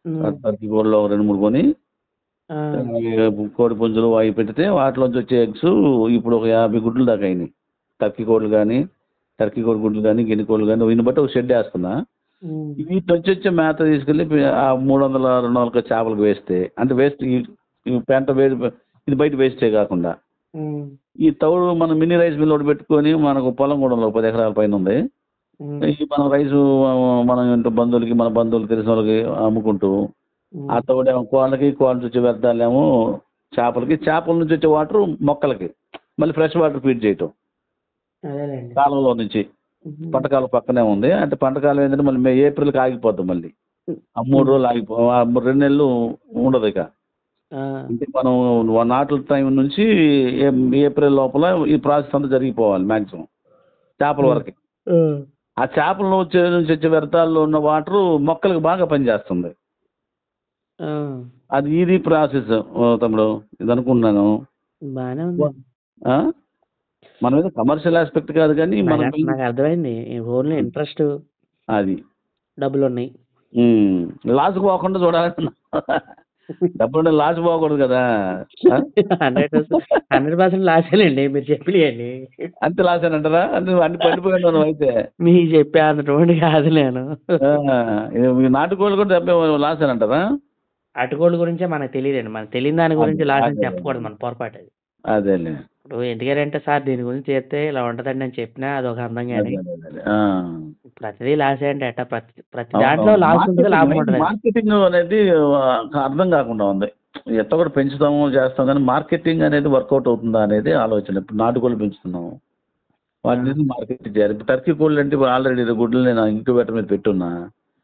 హ్మ్. టర్కీ కోళ్ళు ఒక 2, 3 కొని ఆ! కోడి పుంజులు అవి పెడితే వాటిలోంచి వచ్చే ఎగ్స్ ఇప్పుడు ఒక 50 గుడ్లు దాకా అయినాయి. టర్కీ కోళ్ళు గానీ, టర్కీ కోడి గుడ్లు గానీ, గిన్నె కోళ్ళు గానీ వీటిని బట్టి ఒక షెడ్ ఏస్తున్నా. హ్మ్. వీటి నుంచి వచ్చే మేత తీసుకెళ్ళి ఆ 300, 200 చేపలకు వేస్తే అంటే వేస్ట్ ఈ పెంట ఇది బయట వేస్టే కాకుండా. హ్మ్. ఈ తవుడు మనం మినీ రైస్ మిల్ ఒకటి పెట్టుకొని మనకు పొలం కూడా ఉంది. ఒక 10 ఎకరాల పైన ఉంది. హ్మ్. ఈ మనం రైసు మనం ఇంట్లో బంధువులకి, మన బంధువులు తెలిసినోళ్ళకి అమ్ముకుంటూ, ఆ హ్మ్. తవుడేమో కోళ్ళకి, కోళ్ళ నుంచి వచ్చే వ్యర్థాలేమో చేపలకి, చేపల నుంచి వచ్చే వాటరు మొక్కలకి. మళ్ళీ ఫ్రెష్ వాటర్ ఫీడ్ చేయటం. అదేలెండి. కాలువలో నుంచి. హుహు. పంటకాలం పక్కనే ఉంది. అంటే పంటకాలం ఏంటంటే మళ్ళీ ఏప్రిల్‌కి ఆగిపోద్ది మళ్ళీ. ఆ 3 హ్మ్. రోజులు 2 నెలలు ఉండదిక. ఆ! అంటే మనం నాట్ల టైం నుంచి ఏ ఏప్రిల్ లోపల ఈ ప్రాసెస్ అంతా జరిగిపోవాలి మాక్సిమం. చేపల హ్మ్. వరకి. ఆ! ఆ చేపల నుంచి వచ్చే వ్యర్థాల్లో ఉన్న వాటరు మొక్కలకు బాగా పనిచేస్తుంది. ఆ! ఇది ప్రాసెస్ తమ్ముడు. ఇదనుకుంటున్నాను. బానే వ ఉందండి. ఆ? మనం ఏదో కమర్షియల్ ఆస్పెక్ట్ కాదు గానీ మనకు నాకర్థమైంది. ఓన్లీ అది. ఇంట్రెస్ట్, అది. డబ్బులున్నయి. హ్మ్. లాస్‌కి పోకుండా చూడాలన్నా. డబ్బులుంటే లాస్ పోకూడదు కదా! ఆ? 100% లాసేనండి మీరు చెప్పినయన్ని. అంతే లాసేనంటారా? నువ్వు అన్ని పండిపోయి ఉన్నావు నువ్వైతే. మీకు చెప్పే అంతటోడిని కాదు నేను. ఆ! ఈ నాటుకోళ్ళు కూడా లాసేనంటారా? అరటికోళ్ళ గురించే మనకు తెలీదండి. మనకు తెలియని దాని అదే. గురించి లాస్ అని అదేలే. చెప్పకూడదు మన పొరపాటది. అదేలే. ఇప్పుడు ఎందుకనంటే సార్ దీని గురించి చేస్తే ఇలా ఉంటదండి అని చెప్పినా అదొక అందం గాని, అదేలే. ఆ! ప్రతిదీ లాసే అంటే ఎట్టా? ప్రతి ప్రతి దాంట్లో అవునవును. లాస్ ఉంటది, లాభం ఉంటదండి. మార్కెటింగ్ అనేది అర్థం కాకుండా ఉంది. ఎట్ట కూడా పెంచుతాము, చేస్తాం కానీ మార్కెటింగ్ అనేది వర్కౌట్ అవుతుందా అనేది ఆలోచన. ఇప్పుడు నాటుకోళ్ళు పెంచుతున్నాము. ఆ! వాటిని మార్కెట్ చేయాలి. ఇప్పుడు టర్కీ కోళ్ళు అంటే ఆల్రెడీ గుడ్లు నేను ఇంక్యుబేటర్ మీద పెట్టున్నా.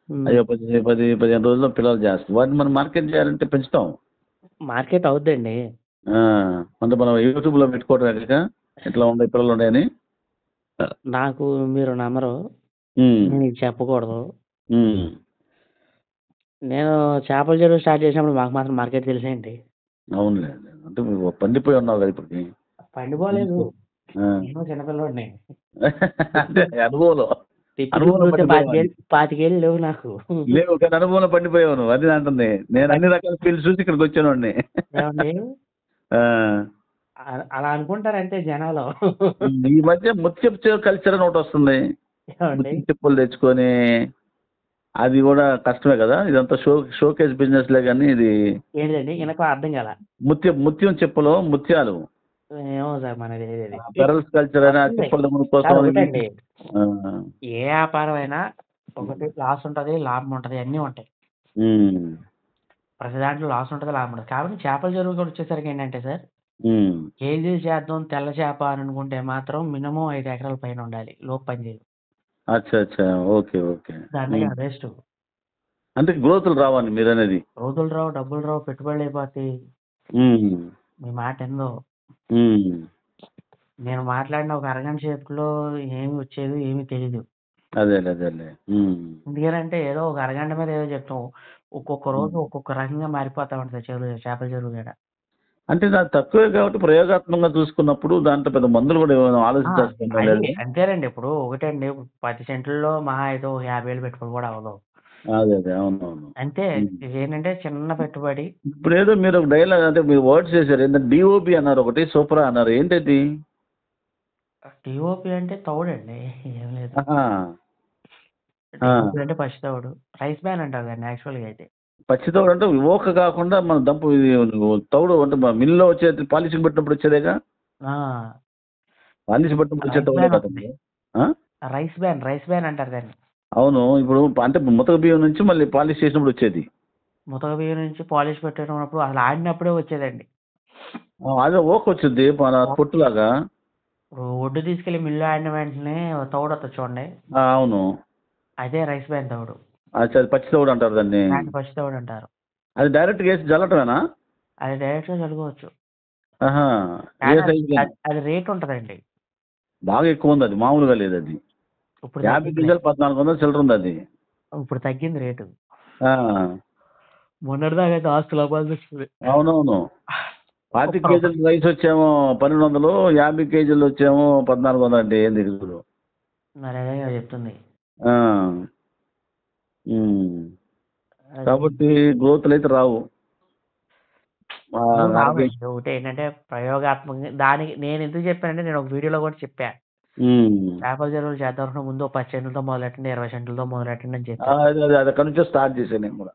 హ్మ్. అయ్యో 15 రోజుల్లో పిల్లలు చేస్తాయి. వాటిని మనం మార్కెట్ చేయాలంటే పెంచుతాం. మార్కెట్ అవుద్దండి. ఆ! అంటే మనం యూట్యూబ్‌లో పెట్టుకోవడమే కాక ఇట్లా ఉన్నాయి పిల్లలున్నాయని. నాకు మీరు నమ్మరు. హ్మ్. నేను ఇది చెప్పకూడదు. హ్మ్. నేను చేపల చెరువు స్టార్ట్ చేసినప్పుడు మాకు మాత్రం మార్కెట్ తెలుసా ఏంటి? అవునులే. అంటే నువ్వు పండిపోయి ఉన్నావు కదా ఇప్పటికి. పండిపోలేదు. తెలుసు. ఆ! నేను చిన్న పిల్లోడిని. అంటే అనుభవంలో. తిప్పి అనుభవంలో చూస్తే పడిపోయావు. 25 ఏళ్ళు లేవు నాకు. లేవు కానీ అనుభవంలో పడిపోయావు నువ్వు, అది అంటుంది. నేను అన్ని రకాల ఫీల్డ్స్ చూసి ఇక్కడికి వచ్చాను. ఏమండి? ఆ. అలా అనుకుంటారంతే జనాలు. ఈ మధ్య ముత్యపు కల్చర్ అని ఒకటి వస్తుంది. ఏమండి? ముత్యం చెప్పులు తెచ్చుకొని అది కూడా కష్టమే కదా. ఇదంతా షోకేస్ బిజినెస్ లే కానీ ఇది ఏంటిదండి? నాకు అర్థం కాల. ముత్యం చెప్పులు, ముత్యాలు ఏమో సార్ మనకు తెలియదు. పెరల్స్ కల్చర్ అని ఆ చెప్పుల కోసం ఒకటండి, ఆ. ఏ వ్యాపారం అయినా ఒకటి లాస్ ఉంటది, లాభం ఉంటది, అన్నీ ఉంటాయి. ప్రతి దాంట్లో లాస్ ఉంటది, లాభం ఉంటది. కాబట్టి చేపల చెరువు కూడా వచ్చేసరికి ఏంటంటే సార్, కేజీ చేద్దాం తెల్ల చేప అని అనుకుంటే మాత్రం మినిమం 5 ఎకరాల పైన ఉండాలి. లోపు పని చేయదు. అచ్చా అచ్చా, ఓకే ఓకే. దాంట్లో వేస్ట్. అంటే గ్రోతులు రావాలి మీరు అనేది. రోజులు రావు, డబ్బులు రావు, పెట్టుబడులు అయిపోతాయి. మీ మాట ఏందో. నేను మాట్లాడిన ఒక అరగంట సేపులో ఏమి వచ్చేది ఏమీ తెలీదు. అదేలే అదేలే. ఎందుకంటే ఏదో ఒక అరగంట మీద ఏదో చెప్తాం. ఒక్కొక్క రోజు ఒక్కొక్క రకంగా మారిపోతా ఉంటుంది చేపల చెరువు కూడా. అంటే నాకు తక్కువే కాబట్టి ప్రయోగాత్మకంగా చూసుకున్నప్పుడు దాంట్లో పెద్ద మందులు కూడా ఆలోచించాల్సింది. అంతేనండి. ఇప్పుడు ఒకటండి, 10 సెంట్లలో మహా అయితే ఒక 50,000 పెట్టుబడి కూడా అవ్వదు. అదే అదే, అవునవును. అంతే. ఏంటంటే చిన్న పెట్టుబడి. ఇప్పుడు ఏదో మీరు ఒక డైలాగ్ అంటే మీరు వర్డ్స్ చేశారు, ఏంటంటే డిఓపి అన్నారు, ఒకటి సూపరా అన్నారు, ఏంటది? డిఓపి అంటే తౌడండి, ఏం లేదు. డిఓపి అంటే పచ్చి తౌడు. రైస్ బ్యాన్ అంటారు దాన్ని యాక్చువల్గా అయితే. పచ్చి తౌడు అంటే ఓక కాకుండా మన దంపు తౌడు అంటే మిల్లులో వచ్చే పాలిషింగ్ పెట్టినప్పుడు వచ్చేదేగా. పాలిషింగ్ పెట్టినప్పుడు వచ్చే తౌడు కదా. రైస్ బ్యాన్ అంటారు దాన్ని. అవును. ఇప్పుడు అంటే ముతక బియ్యం నుంచి మళ్ళీ పాలిష్ చేసినప్పుడు వచ్చేది. ముతక బియ్యం నుంచి పాలిష్ పెట్టినప్పుడు అసలు ఆడినప్పుడే వచ్చేదండి. అదే ఓక వచ్చింది పొట్టులాగా. ఇప్పుడు ఒడ్డు తీసుకెళ్లి మిల్లు ఆడిన వెంటనే తౌడు వస్తుంది చూడండి. అవును, అదే రైస్ బ్యాన్ తౌడు. పచ్చి తౌడు అంటారు దాన్ని. పచ్చి తౌడు అంటారు. అది డైరెక్ట్ వేసి జల్లటమేనా? అది డైరెక్ట్ గా చల్లుకోవచ్చు. అది రేట్ ఉంటదండి. బాగా ఎక్కువ ఉంది, అది మామూలుగా లేదు. అది ఇప్పుడు 50 గింజలు 1400 చిల్లర ఉంది అది. ఇప్పుడు తగ్గింది రేటు. మొన్నటిదాకా అయితే ఆస్తులు అవ్వాల్సి. అవునవును. 25 కేజీలు రైస్ వచ్చేమో 1200, 50 కేజీలు వచ్చేమో 1400. అంటే ఏం దిగులు మరి అదే చెప్తుంది. కాబట్టి గ్రోత్లు అయితే రావు. ఒకటి ఏంటంటే ప్రయోగాత్మకంగా దానికి నేను ఎందుకు చెప్పానంటే, నేను ఒక వీడియోలో కూడా చెప్పా. చేపల చెరువులు చేద్దాం ముందు 10 సెంట్లతో మొదలెట్టండి, 20 సెంట్లతో మొదలెట్టండి అని చెప్పి అక్కడ నుంచే స్టార్ట్ చేశాను నేను కూడా.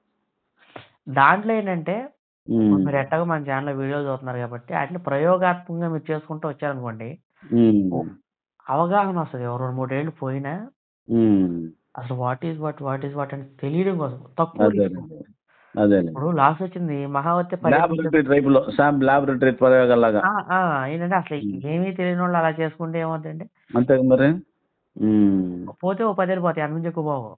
దాంట్లో ఏంటంటే, మీరు ఎట్టగా మన ఛానల్లో వీడియోలు చూస్తున్నారు కాబట్టి వాటిని ప్రయోగాత్మకంగా మీరు చేసుకుంటూ వచ్చారనుకోండి, అవగాహన వస్తుంది. 2-3 ఏళ్ళు పోయినా అసలు వాట్ ఈజ్ వాట్ అని తెలియడం కోసం తక్కువ. ఇప్పుడు లాస్ వచ్చింది మహావతి లాబొరేటరీ ప్రయోగాలాగా. ఏంటంటే అసలు ఏమీ తెలియని వాళ్ళు అలా చేసుకుంటే ఏమవుతుందండి? అంతే మరి. పోతే ఓ 10 ఏళ్ళు పోతాయి, అన్ని నుంచి ఎక్కువ బాగు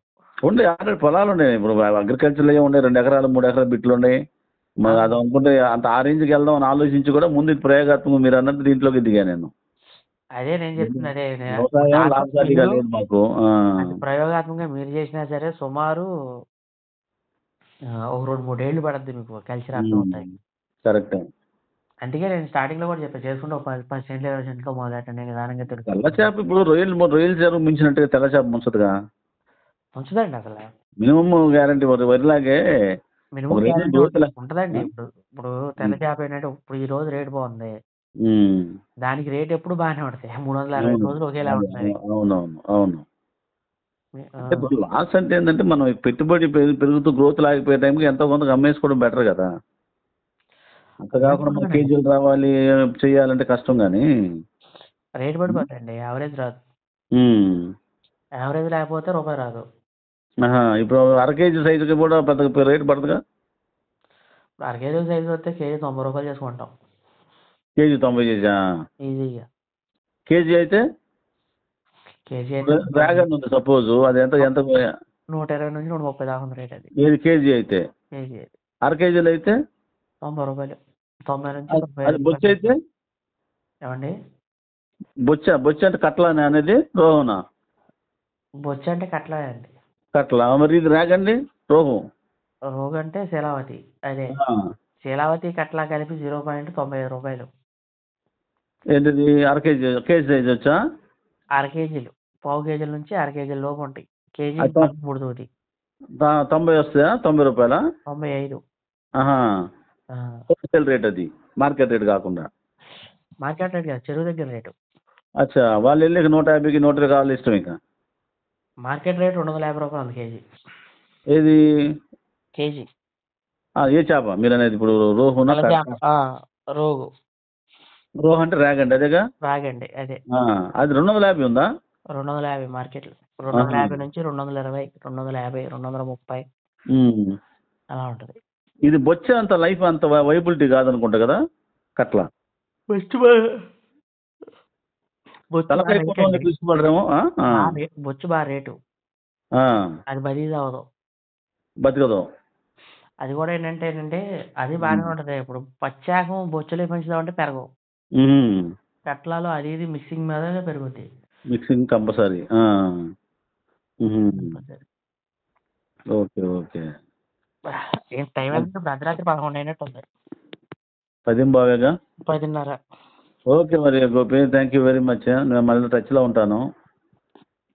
ఉండే ఆల్రెడీ పొలాలు ఉన్నాయి. ఇప్పుడు అగ్రికల్చర్లో ఉండే 2 ఎకరాలు 3 ఎకరాలు బిట్లు ఉన్నాయి. మరి అది అనుకుంటే అంత ఆ రేంజ్కి వెళ్దాం అని ఆలోచించి కూడా ముందు ప్రయోగాత్మకం మీరు అన్నట్టు దీంట్లోకి దిగా నేను. అదే నేను చెప్తున్నా. అదే మాకు ప్రయోగాత్మకంగా మీరు చేసినా సరే సుమారు ఒక 2-3 ఏళ్ళు పడద్ది మీకు కలిసి అర్థం అవుతాయి. కరెక్ట్. అందుకే నేను స్టార్టింగ్ లో కూడా చెప్పాను, చేసుకుంటే 10 సెంట్లు 20 సెంట్లు మొదలెట్టండి, నిదానంగా తెలుసు. తెల్ల చేప ఇప్పుడు రొయ్యలు చేప మించినట్టుగా తెల్ల చేప ముంచదుగా. ఉంచదండి అసలు. మినిమం గ్యారంటీ వరిలాగే మినిమం ఉంటదండి. ఇప్పుడు తెల్ల చేప ఏంటంటే ఇప్పుడు ఈ రోజు రేటు బాగుంది, దానికి రేట్ ఎప్పుడు బాగానే ఉంటాయి. 365 రోజులు ఒకేలా ఉంటాయి. అవునవును అవును. అంటే ఇప్పుడు లాస్ అంటే ఏంటంటే మనం పెట్టుబడి పెరుగుతూ గ్రోత్ లాగిపోయే టైంకి ఎంతో కొంత అమ్మేసుకోవడం బెటర్ కదా. అంత కాకుండా 3 కేజీలు రావాలి చెయ్యాలంటే కష్టం. కానీ రేట్ పడిపోతాయండి, యావరేజ్ రాదు. యావరేజ్ లేకపోతే రూపాయి రాదు. ఇప్పుడు 1/2 కేజీ సైజుకి కూడా పెద్ద రేట్ పడదుగా. 1/2 కేజీ సైజు వస్తే కేజీ 90 రూపాయలు చేసుకుంటాం. కేజీ 90 చేసా ఈజీగా. కేజీ అయితే డ్రాగన్ ఉంది సపోజ్, అది ఎంత 120 నుంచి 130 దాకా ఉంది రేట్. అది ఏది కేజీ అయితే. 1/2 కేజీలు అయితే 90 రూపాయలు. 90 నుంచి అది బొచ్చ అయితే ఏమండి? బొచ్చ అంటే కట్ల అనేది రోహునా? బొచ్చ అంటే కట్లా అండి. కట్ల. మరి ఇది రాగండి రోహు. రోగు అంటే శీలావతి. అదే శీలావతి కట్లా కలిపి 0.95 రూపాయలు. ఏంటిది 1/2 కేజీ? కేజీ సైజ్ వచ్చా? 1/2 కేజీలు. పావు కేజీల నుంచి అర కేజీల లోపు ఉంటాయి. కేజీ అది తొ- 43 90 వస్తాయా? 90 రూపాయలా? 95. ఆహా, ఆ, హోల్సేల్ రేట్ అది, మార్కెట్ రేట్ కాకుండా. మార్కెట్ రేట్ కాదు, చెరువు దగ్గర రేటు. అచ్చా, వాళ్ళు వెళ్ళి 150కి 120 కావాలి ఇష్టం ఇక. మార్కెట్ రేట్ 250 రూపాయలు ఉంది కేజీ. ఏది? కేజీ ఏ చేప మీరు అనేది ఇప్పుడు? రోహునా? తెల్ల చేప. రోగు రోహు అంటే ర్యాగండి అదేగా? రాగండి అదే. అది 250 ఉందా? 250 మార్కెట్లో. 250 నుంచి 220, 250, 230 ఉమ్. అలా ఉంటుంది. ఇది బొచ్చే అంత లైఫ్ అంత వైబిలిటీ కాదనుకుంటా కదా కట్ల. బొచ్చు తలకాయ రేట్ పొట్టం అండి. తీసుకుపడరేమో. బొచ్చు బాగా రేటు. అది బదీజ్ అవ్వదు. బతికదు. అది కూడా ఏంటంటే అది బాగానే ఉంటుంది. ఇప్పుడు పచ్చాకం బొచ్చులే పెంచుదామంటే పెరగవు. కట్లలో అది ఇది మిక్సింగ్ మీద పెరుగుద్ది. Mixing compulsory. Okay okay. ఏం టైం అంటే ఇప్పుడు అర్ధరాత్రి 11 అయినట్టు ఉంది. 10 బావేగా? 10:30. ఓకే మరి Gopi, thank you very much. నేను మళ్ళీ టచ్లో ఉంటాను.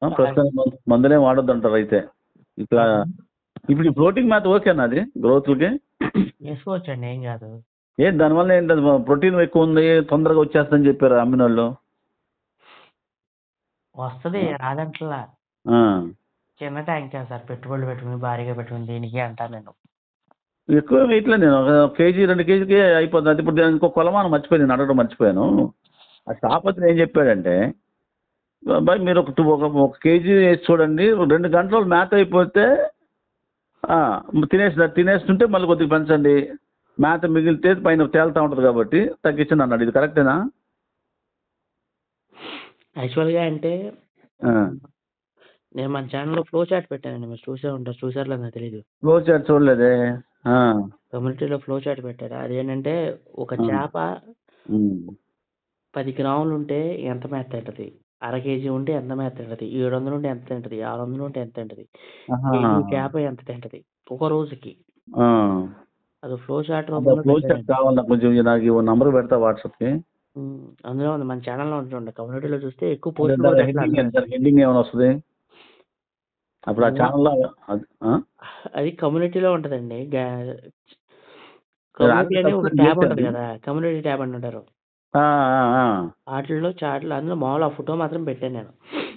ప్రస్తుతానికి మందులేం వాడొద్దు అంటారు అయితే. ఇట్లా ఇప్పుడు ఈ ప్రోటీన్ మ్యాథ్ ఓకేనా అది గ్రోత్లకి? వేసుకోవచ్చండి, ఏం కాదు. దానివల్ల ఏంటి, ప్రోటీన్ ఎక్కువ ఉంది తొందరగా వచ్చేస్తుందని చెప్పారు అమ్మిన వాళ్ళు. వస్తుంది, రాదంటలా. చిన్న ట్యాంక్ సార్, పెట్టుబడులు పెట్టుకుని భారీగా పెట్టుకుని దీనికి అంటా నేను. ఎక్కువ వెయిట్లే, నేను ఒక కేజీ 2 కేజీకి అయిపోతుంది. అది ఇప్పుడు ఇంకో కొలమానం మర్చిపోయాను, నేను అడగడం మర్చిపోయాను. ఆ షాప్ అతను ఏం చెప్పాడంటే, బాయ్ మీరు ఒక కేజీ వేసి చూడండి, 2 గంటలు మ్యాథ్ అయిపోతే తినేస్తుంటే మళ్ళీ కొద్దిగా పెంచండి, మ్యాథ్ మిగిలితే పైన తేలుతూ ఉంటుంది కాబట్టి తగ్గించండి అన్నాడు. ఇది కరెక్టేనా? యాక్చువల్గా అంటే నేను మన ఛానల్లో ఫ్లో చాట్ పెట్టానండి, మీరు చూసారో నాకు తెలియదు. ఫ్లో చాట్ చూడలేదే. కమ్యూనిటీలో ఫ్లో చాట్ పెట్టారు. అదేంటంటే ఒక చేప 10 గ్రాములు ఉంటే ఎంత మేత తింటది, అర కేజీ ఉంటే ఎంత మేత తింటది, 700 ఉంటే ఎంత తింటది, 600 ఉంటే ఎంత తింటది, కేజీ చేప ఎంత తింటది ఒక రోజుకి. అది ఫ్లో చాట్ కావాలి కొంచెం, నాకు నంబర్ పెడతా వాట్సాప్కి. అందులో ఉంది, మన ఛానల్లో ఉంటుంది. కమ్యూనిటీలో చూస్తే ఎక్కువ పోస్ట్ హెడ్డింగ్ ఏమైనా వస్తుంది అప్పుడు ఆ ఛానల్లో? అది కమ్యూనిటీలో ఉంటుందండి. కమ్యూనిటీ అని ఒక ట్యాబ్ ఉంటుంది కదా, కమ్యూనిటీ ట్యాబ్ అని ఉంటారు వాటిల్లో చాట్లు. అందులో మామూలు ఆ ఫోటో మాత్రం పెట్టాను నేను.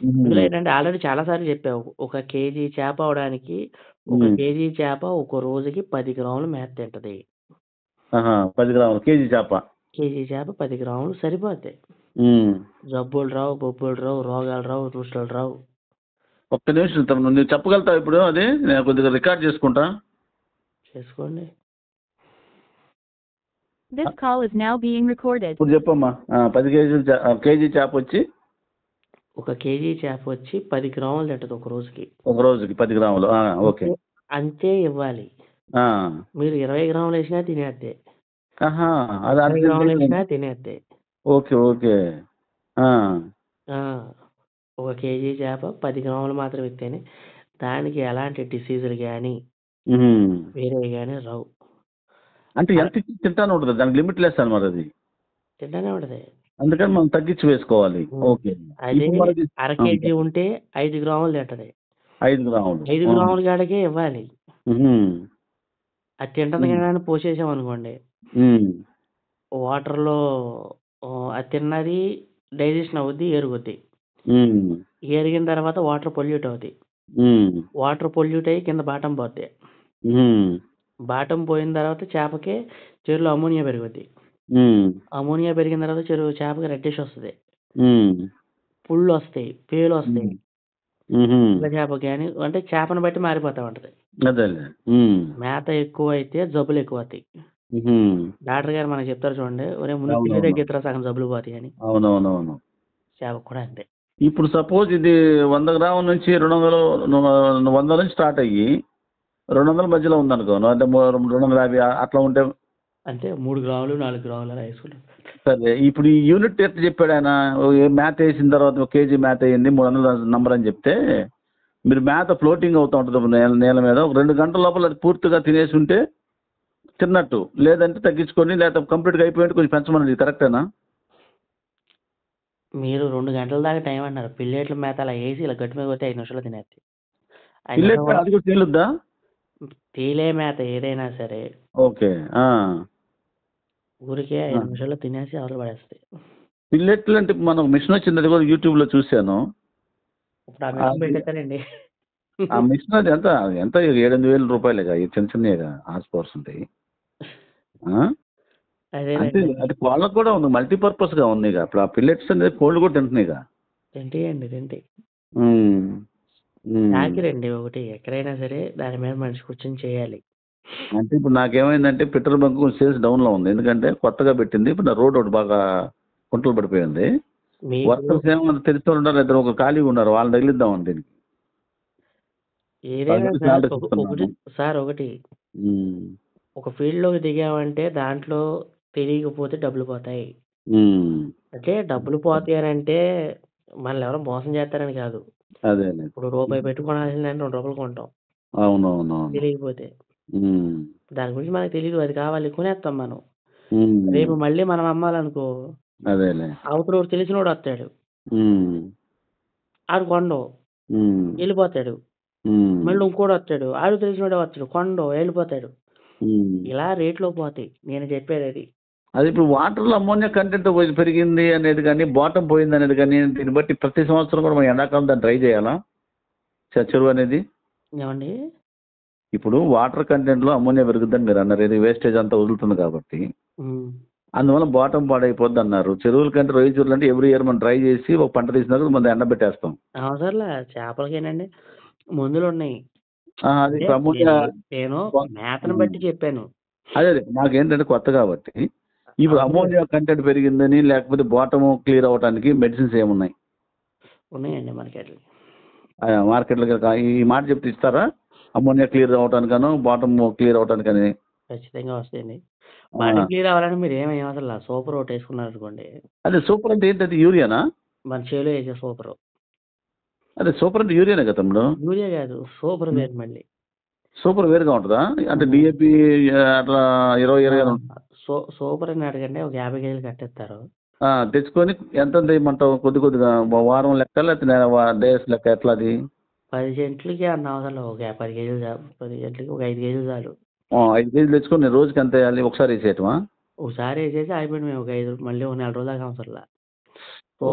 ఇందులో ఏంటంటే ఆల్రెడీ చాలా సార్లు చెప్పావు, ఒక కేజీ చేప అవడానికి ఒక కేజీ చేప ఒక రోజుకి 10 గ్రాములు మేత తింటది. 10 గ్రాములు కేజీ చేప 10 గ్రాములు సరిపోతాయి. జబ్బులు రావు, బొబ్బులు రావు, రోగాలు రావు, రుచులు రావు. ఒక్క నిమిషం నువ్వు చెప్పగలుగుతావు ఇప్పుడు? అది నేను కొద్దిగా రికార్డ్ చేసుకుంటా. చేసుకోండి. This call is now being recorded. ఇప్పుడు చెప్పమ్మా. 10 కేజీలు కేజీ చేప వచ్చి ఒక కేజీ చేప వచ్చి 10 గ్రాములు తింటది ఒక రోజుకి. ఒక రోజుకి 10 గ్రాములు. ఓకే, అంతే ఇవ్వాలి. మీరు 20 గ్రాములు వేసినా తినేద్దే, 10 గ్రాములు వేసినా తినేద్దే. Okay okay. ఒక కేజీ చేప 10 గ్రాములు మాత్రం ఇస్తేనే దానికి ఎలాంటి డిసీజులు కానీ వేరే కానీ రావు. అంటే ఎంత తింటానే ఉంటుంది, దానికి లిమిట్ లెస్ అనమాట. అది తింటానే ఉంటుంది, అందుకని మనం తగ్గించి వేసుకోవాలి. ఓకే. అదే అర కేజీ ఉంటే 5 గ్రాములు తింటది. 5 గ్రాములు 5 గ్రాముల కాడికే ఇవ్వాలి. అది తింటది కానీ పోసేసాం అనుకోండి, వాటర్లో అది తిన్నది డైజెషన్ అవుద్ది, ఎరుగుద్ది. ఎరిగిన తర్వాత వాటర్ పొల్యూట్ అవుద్ది. వాటర్ పొల్యూట్ అయ్యి కింద బాటం పోద్ది. బాటం పోయిన తర్వాత చేపకి చెరువులో అమోనియా పెరుగుద్ది. అమోనియా పెరిగిన తర్వాత చేపకి రెడ్డిష్ వస్తుంది, పుళ్ళు వస్తాయి, పేలు వస్తాయి. చేపకి కానీ అంటే చేపను బట్టి మారిపోతా ఉంటది. మేత ఎక్కువ అయితే జబ్బులు ఎక్కువ అవుతాయి. డాక్టర్ గారు మనకు చెప్తారు చూడండి, ఒరే ముందు పిల్లి దగ్గర సగం జబ్బులు పోతాయి అని. అవునవునవును. చేపకు కూడా అంతే. ఇప్పుడు సపోజ్ ఇది 100 గ్రాముల నుంచి 100 నుంచి స్టార్ట్ అయ్యి 200 మధ్యలో ఉందనుకో, అంటే 250 అట్లా ఉంటే అంటే 3 గ్రాములు 4 గ్రాములు అలా వేసుకుంటాం. సరే, ఇప్పుడు ఈ యూనిట్ ఎట్లా చెప్పాడు ఆయన? మ్యాథ్ వేసిన తర్వాత 1 కేజీ మ్యాథ్ అయ్యింది 300 నంబర్ అని చెప్తే, మీరు మ్యాథ్ ఫ్లోటింగ్ అవుతూ ఉంటుంది నేల మీద. ఒక 2 గంటల లోపల అది పూర్తిగా తినేసి ఉంటే తిన్నట్టు, లేదంటే తగ్గించుకొని, లేకపోతే కంప్లీట్గా అయిపోయింటే కొంచెం పెంచమని. కరెక్టేనా? మీరు 2 గంటల దాకా టైం అన్నారు. పిల్లేట్ల మేత అలా ఏసి ఇలా గట్టు మీద కొడితే 5 నిమిషాల్లో తినేద్ది. 5 నిమిషాలు పిల్లెట్ కూడా అది కూడా తేలుద్దా? తేలే మేత ఏదైనా సరే ఓకే. ఆ. ఊరికే 5 నిమిషాల్లో తినేసి అవతల పడేస్తాయి. పిల్లెట్లు అంటే మనకు మిషన్ వచ్చింది, అది కూడా యూట్యూబ్లో చూశాను. ఇప్పుడు ఆ మిషన్ అది పెట్టేస్తారండి. ఆ మిషన్ అది ఎంత ఎంత 7,000 రూపాయలేగా, ఈ చిన్న చిన్నగా హార్స్ పవర్స్ ఉంటాయి. ఆ? అంటే అదేనండి. అది కోళ్ళకు కూడా ఉంది, మల్టీపర్పస్గా ఉంది. ఇప్పుడు ఆ పిల్లెట్స్ అనేది కోళ్ళు కూడా తింటున్నాయిగా. తింటాయండి తింటాయి. ఉమ్. ఉమ్. చాకిరండి ఒకటి ఎక్కడైనా సరే దాని మీద మనిషి కూర్చొని చేయాలి. అంటే ఇప్పుడు నాకేమైందంటే పెట్రోల్ బంక్ సేల్స్ డౌన్లో ఉంది, ఎందుకంటే కొత్తగా పెట్టింది. ఇప్పుడు నా రోడ్ ఒకటి బాగా కుంటలు పడిపోయింది. మీకు వర్కర్స్ ఏమో తెలిసిన వాళ్ళు ఉన్నారు, ఇద్దరు ఒక ఖాళీగా ఉన్నారు, వాళ్ళని తగిలిద్దాం దీనికి. ఏదైనా వాళ్ళకి సార్ శాలరీ ఒకటి ఇస్తున్నాను. సార్ ఒకటి ఉమ్. ఒక ఫీల్డ్‌లోకి దిగామంటే దాంట్లో తెలియకపోతే డబ్బులు పోతాయి. ఉమ్. అంటే డబ్బులు పోతాయనంటే మనల్ని ఎవరో మోసం చేస్తారని కాదు. అదేలే. ఇప్పుడు రూపాయి పెట్టి కొనాల్సిందాన్ని రూ. 2 కొంటాం. అవునవునవును. తెలియకపోతే. ఉమ్. దాని గురించి మనకు తెలీదు. అది కావాలి కొనేస్తాం మనం. ఉమ్. రేపు మళ్ళీ మనం అమ్మాలనుకో అదేలే. అవతలోడు తెలిసినోడు వస్తాడు. ఉమ్. ఆడు కొండు. ఉమ్. వెళ్ళిపోతాడు. ఉమ్. మళ్ళీ ఇంకోడు వస్తాడు. ఆడు తెలిసినోడే వస్తాడు. కొండు వెళ్ళిపోతాడు. ఉమ్. ఇలా రేట్లు పోతాయి. నేను చెప్పేది అది. అది ఇప్పుడు వాటర్లో అమ్మోనియా కంటెంట్ పెరిగింది అనేది కానీ, బాటమ్ పోయింది అనేది కానీ, దీన్ని బట్టి ప్రతి సంవత్సరం కూడా మనం ఎండాకాలం దాన్ని ట్రై చేయాలా చెరువు అనేది? ఏమండి? ఇప్పుడు వాటర్ కంటెంట్లో అమ్మోనియా పెరుగుద్దని మీరు అన్నారు, ఇది వేస్టేజ్ అంతా వదులుతుంది కాబట్టి. హ్మ్. అందువల్ల బాటమ్ పాడైపోద్ది అన్నారు. చెరువుల కంటే రొయ్య చెరువులు అంటే ఎవ్రీ ఇయర్ మనం ట్రై చేసి ఒక పంట తీసినాక మనం ఎండబెట్టేస్తాం. అవసరంలే చేపలకేనండి మందులున్నాయి. అది అంటే ఇప్పుడు అమ్మోనియా నేను మేతను బట్టి చెప్పాను. అదే నాకేంటంటే కొత్త కాబట్టి ఇప్పుడు అవును. అమ్మోనియా కంటెంట్ పెరిగిందని, లేకపోతే బాటమ్ క్లియర్ అవ్వడానికి మెడిసిన్స్ ఏమున్నాయి ఉన్నాయండి మార్కెట్‌లో. మార్కెట్లో? ఈ మాట చెప్తే ఇస్తారా? అమ్మోనియా క్లియర్ అవ్వడానికను, బాటమ్ క్లియర్ అవ్వడానికని. ఖచ్చితంగా వస్తాయండి. బాడీ క్లియర్ అవ్వాలంటే మీరేమి అవసరంలా. సూపర్ ఒకటేసుకున్నారనుకోండి. అదే సూపర్ అంటే ఏంటి, అది యూరియానా? మన చేలో ఏసే సూపరు. అదే సూపర్ అంటే యూరియానే కదా తమ్ముడు. యూరియా కాదు. సూపర్ వేరు మళ్ళీ. సూపర్ వేరుగా ఉంటుందా? అంటే డిఏపి అట్లా 20 సూపర్ అని అడగండి. ఒక 50 కేజీలు కట్టిస్తారు. తెచ్చుకొని ఎంత వేయమంటావు? కొద్ది కొద్దిగా వారం లెక్క, లేకపోతే డేస్ లెక్క, ఎట్లా అది? 10 సెంట్లకి అన్న అవసరం ఒక 10 కేజీలు చాలు. 10 సెంట్లకి ఒక 5 కేజీలు చాలు. 5 కేజీలు తెచ్చుకొని నేను రోజుకి ఎంత వేయాలి? ఒకసారి వేసేయటమా? ఒకసారి వేసేసి అయిపోయింది. మేము ఒక 5 మళ్ళీ ఒక నెల రోజులు దాకా అవసరంలా.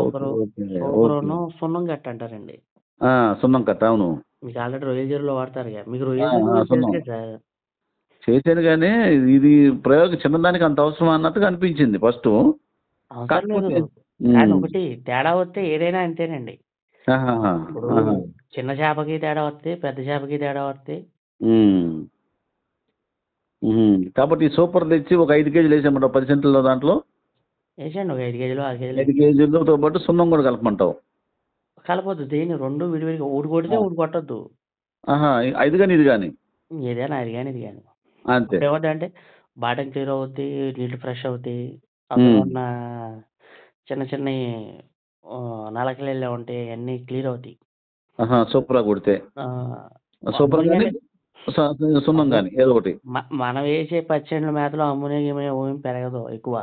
ఓకే. ఓకే. సూపరును సున్నం కట్ట అంటారండి. సున్నం కట్ట, అవును. మీకు ఆల్రెడీ రొయ్యల చెరువులో వాడతారుగా. మీకు రొయ్యల ఆ, చెరువు సున్నం తెలుసు కదా సార్. చేశాను కానీ ఇది ప్రయోగం చిన్నదానికి అంత అవసరం అన్నట్టుగా అనిపించింది ఫస్ట్. అవసరం లేదు. కాకపోతే కానీ ఒకటి తేడా వస్తే ఏదైనా అంతేనండి. ఆహాహా. ఇప్పుడు ఆహా. చిన్న చేపకి తేడా వస్తే పెద్ద చేపకి తేడా వస్తే ఉమ్. కాబట్టి ఈ సూపర్ తెచ్చి ఒక 5 కేజీలు వేసామంటావు 10 సెంట్ల దాంట్లో? వేసేయండి. ఒక 5 కేజీలు 6 కేజీలు 5 కేజీలతో పాటు సున్నం కూడా కలపమంటావు? కలపొద్దు. దేన్ని రెండు విడివిడిగా ఒకటి కొడితే ఒకటి కొట్టొద్దు. ఆహా. 5 కానీ ఇది కానీ ఏదైనా అది కానీ ఇది కానీ. అంతే. ఏమవుతుందంటే బాటం క్లియర్ అవుద్ది. నీళ్లు ఫ్రెష్ అవుతాయి. అందులో ఉన్న చిన్న చిన్నవి నలకలు ఉంటాయి. అన్నీ క్లియర్ అవుతాయి. సూపర్ కొడితే సూపర్ అమ్మోనియా కానీ సున్నం కానీ ఏదో ఒకటి. మనం వేసే పచ్చళ్ళ మేతలో అమ్మోనియా గిమ్మోనియా ఏమి పెరగదు ఎక్కువ.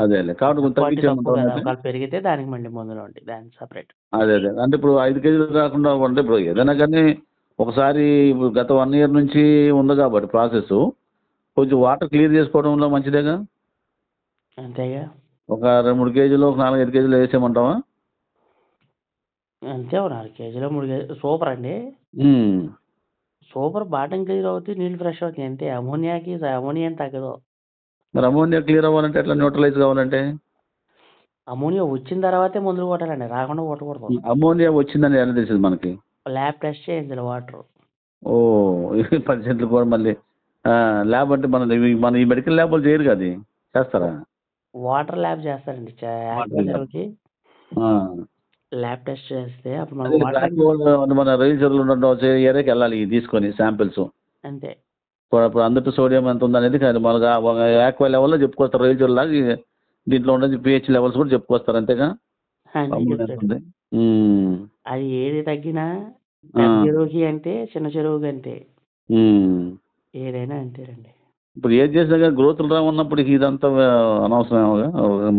అదేలే, కాబట్టి కొంచెం క్వాంటిటీ తక్కువ కదా. తగ్గించేయమంటావు? ఒకవేళ పెరిగితే దానికి మళ్ళీ మందులు ఉంటాయి. దానికి సపరేట్. అదే అంటే ఇప్పుడు 5 కేజీలు కాకుండా అంటే ఇప్పుడు ఏదైనా కానీ ఒకసారి ఇప్పుడు గత 1 ఇయర్ నుంచి ఉంది కాబట్టి ప్రాసెస్ కొంచెం వాటర్ క్లియర్ చేసుకోవడంలో మంచిదేగా. అంతేగా. ఒక 2-3 కేజీలు, ఒక 4-5 కేజీలు వేసేయమంటావా? అంతే ఓ 4 కేజీలు 3 కేజీలు సూపర్ అండి. సూపర్ బాటం క్లియర్ అవుతాయి. నీళ్ళు ఫ్రెష్ అవుతాయి అంతే. అమోనియా ఏం తగ్గదు. మరి అమోనియా క్లియర్ అవ్వాలంటే ఎట్లా, న్యూట్రలైజ్ కావాలంటే? అమోనియా వచ్చిన తర్వాతే మందులు కొట్టాలండి. రాకుండా కొట్టకూడదు. అమోనియా వచ్చిందని ఎలా తెలిసింది మనకి? ల్యాబ్ టెస్ట్ చేయించాలి వాటర్. 10 సెంట్లు కూడా మళ్ళీ ల్యాబ్ అంటే మన ఈ మెడికల్ ల్యాబ్లు చేయరు కదా, అది చేస్తారా? వాటర్ ల్యాబ్ చేస్తారండి. చెరువుకి ల్యాబ్ టెస్ట్ చేస్తే అప్పుడు మనం వాటర్ మన రైజర్లు ఉన్న ఏరియాకి వెళ్ళాలి ఇది తీసుకొని శాంపిల్స్. అంతే. ఇప్పుడు అందరితో సోడియం ఎంత ఉందనేది కాదు, మనకు యాక్వా లెవెల్లో చెప్పుకొస్తారు. రైజర్ లాగా దీంట్లో ఉండేది పిహెచ్ లెవెల్స్ కూడా చెప్పుకొస్తారు అంతేగా. అది ఏది తగ్గినా పెద్ద చెరువుకి అంటే చిన్న చెరువుకి అంతే. ఏదైనా అంతేనండి. ఇప్పుడు ఏది చేసినా కానీ గ్రోత్లు రావున్నప్పుడు ఇదంతా అనవసరం.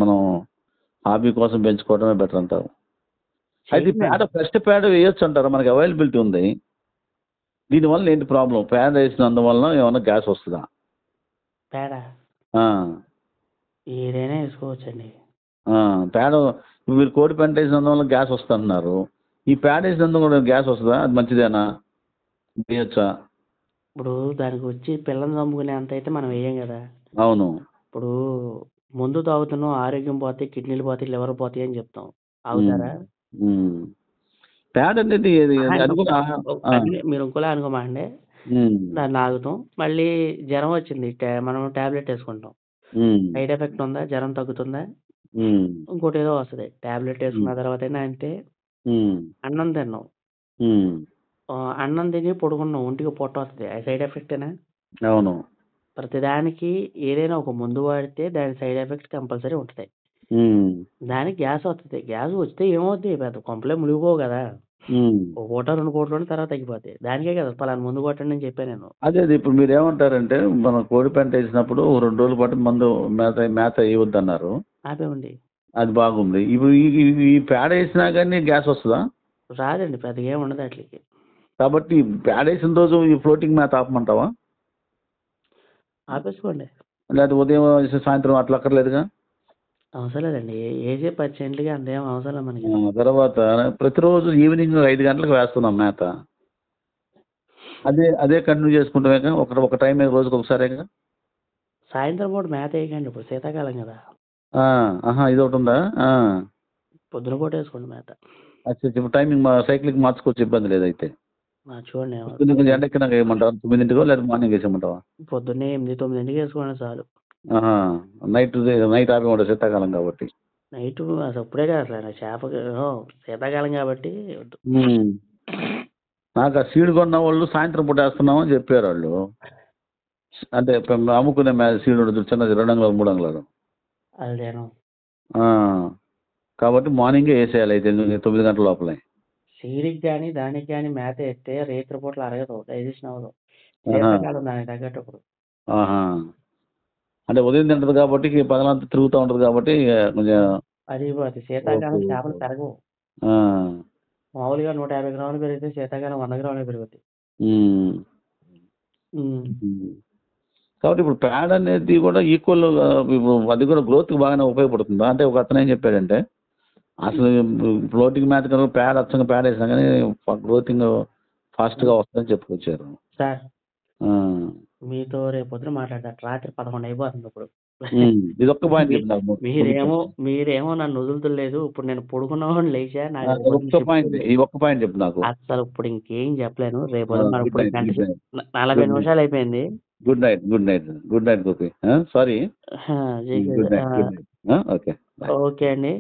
మనం హాబీ కోసం పెంచుకోవడమే బెటర్ అంటారు. అయితే ఈ చెయ్యండి. పేడ ఫ్రెష్ పేడ వేయొచ్చు అంటారా? మనకి అవైలబిలిటీ ఉంది. దీనివల్ల ఏంటి ప్రాబ్లం? పేడ వేసినందువల్ల ఏమన్నా గ్యాస్ వస్తుందా? పేడ ఆ, ఏదైనా వేసుకోవచ్చండి. ఆ, పేడ మీరు కోడి పెంట వేసినందువల్ల గ్యాస్ వస్తుంది అంటున్నారు. ఈ పేడ వేసినందుకు కూడా గ్యాస్ వస్తుందా? అది మంచిదేనా? వేయొచ్చా? ఇప్పుడు దానికి వచ్చి పిల్లని చంపుకునే అంత అయితే మనం వేయం కదా. అవును. ఇప్పుడు మందు తాగుతున్నాం, ఆరోగ్యం పోతాయి, కిడ్నీలు పోతాయి, లివర్ పోతాయి అని చెప్తాం. ఉమ్, అవుతారా? ఉమ్. పేడ అనేది అది కూడా మీరు ఇంకోలా అనుకోమండి, ఉమ్, దాన్ని ఆగుతాం. మళ్ళీ జ్వరం వచ్చింది, మనం టాబ్లెట్ వేసుకుంటాం. ఉమ్, సైడ్ ఎఫెక్ట్ ఉందా? జ్వరం తగ్గుతుందా? ఉమ్, ఇంకోటి ఏదో వస్తుంది. టాబ్లెట్ వేసుకున్న తర్వాత అంతే. ఉమ్, అన్నం తిన్నాం, ఉమ్. అన్నం తిని పడుకున్నాం, ఒంటికి పొట్ట వస్తుంది. అది సైడ్ ఎఫెక్టేనా? అవును. ప్రతిదానికి ఏదైనా ఒక మందు వాడితే దాని సైడ్ ఎఫెక్ట్స్ కంపల్సరీ ఉంటుంది. ఉమ్, దానికి గ్యాస్ వస్తుంది. గ్యాస్ వస్తే ఏమవుద్ది? పెద్ద కొంపలే మునిగిపోవు కదా. ఉమ్. ఒక పూట 2 పూటలోనే తర్వాత తగ్గిపోతాయి. దానికే కదా పలానా మందు కొట్టండి అని చెప్పాను నేను. అదే ఇప్పుడు మీరు ఏమంటారంటే మనం కోడి పెంట వేసినప్పుడు 2 రోజుల పాటు మందు మేత వేయవద్దు అన్నారు. ఆపేమండి. అది బాగుంది. ఇప్పుడు ఈ పేడ వేసినా కానీ గ్యాస్ వస్తుందా? రాదండి, పెద్దగా ఏమి ఉండదు అట్లకి. కాబట్టి పేడ వేసిన రోజు ఈ ఫ్లోటింగ్ మేత ఆపమంటావా? ఆపేసుకోండి. లేకపోతే ఉదయం వేసి సాయంత్రం అట్లా అక్కర్లేదుగా? అవసరం లేదండి. ఏసే 10 సెంట్లకి అంతేం అవసరం లేదు మనకి. తర్వాత ప్రతిరోజు ఈవినింగ్ 5 గంటలకు వేస్తున్నాం మేత. అదే కంటిన్యూ చేసుకుంటామే ఒక టైం రోజుకి ఒకసారేగా? సాయంత్రం పూట మేత వేయకండి, ఇప్పుడు శీతాకాలం కదా. ఇది ఒకటి ఉందా? పొద్దున పూట వేసుకోండి మేత. ఇప్పుడు టైమింగ్ సైక్లింగ్ మార్చుకోవచ్చు, ఇబ్బంది లేదైతే. చూడండి, పొద్దున్న కొంచెం ఎండెక్కినాక వేయమంటావా? 9ంటికో లేదా మార్నింగ్ వేసేయమంటావా? పొద్దున్నే 8, 9ంటికి వేసుకోండి చాలు. నైట్ ఆపి ఉంటుంది శీతాకాలం కాబట్టి. నైట్ అసలు ఇప్పుడే కదా అసలు చేపకి శీతాకాలం కాబట్టి వద్దు. నాకు ఆ సీడ్ కొన్న వాళ్ళు సాయంత్రం పూట వేస్తున్నామని చెప్పారు వాళ్ళు. అంటే అమ్ముకునే సీడ్ ఉంటుంది చిన్నది, 2 అంగుళాలు 3 అంగుళాలు. అదేను. కాబట్టి మార్నింగే వేసేయాలి అయితే 9 గంటల లోపలే. సీడికి కానీ దానికి కానీ మేత వేస్తే రేత్రి పూటలు అరగదు, డైజెషన్ అవ్వదు. శీతాకాలం దానికి తగ్గట్టు ఇప్పుడు. అంటే ఉదయం తింటది కాబట్టి పగలంతా తిరుగుతూ ఉంటుంది కాబట్టి కొంచెం అది శీతాకాలం చేపలు పెరగవు. మామూలుగా 150 గ్రాములు పెరిగితే శీతాకాలం 100 గ్రాములు పెరుగుతాయి. కాబట్టి ఇప్పుడు ప్యాడ్ అనేది కూడా ఈక్వల్, అది కూడా గ్రోత్కి బాగానే ఉపయోగపడుతుందా? అంటే ఒక అతను ఏం చెప్పాడంటే అసలు ఫ్లోటింగ్ మేత కనుక ప్యాడ్ అచ్చంగా ప్యాడ్ వేసినా కానీ గ్రోతింగ్ ఫాస్ట్గా వస్తుందని చెప్పుకొచ్చారు. సార్, మీతో రేపు పొద్దున మాట్లాడతా. రాత్రి 11 అయిపోతుంది ఇప్పుడు. ఇది ఒక్క పాయింట్ చెప్పు. మీరేమో నన్ను వదులుతలేదు. ఇప్పుడు నేను పడుకున్నామని లేచా. ఈ ఒక్క పాయింట్ చెప్పు నాకు. అసలు ఇప్పుడు ఇంకేం చెప్పలేను. రేపు పొద్దున 40 నిమిషాలు అయిపోయింది. Good night. Gopi. Sorry. Okay అండి.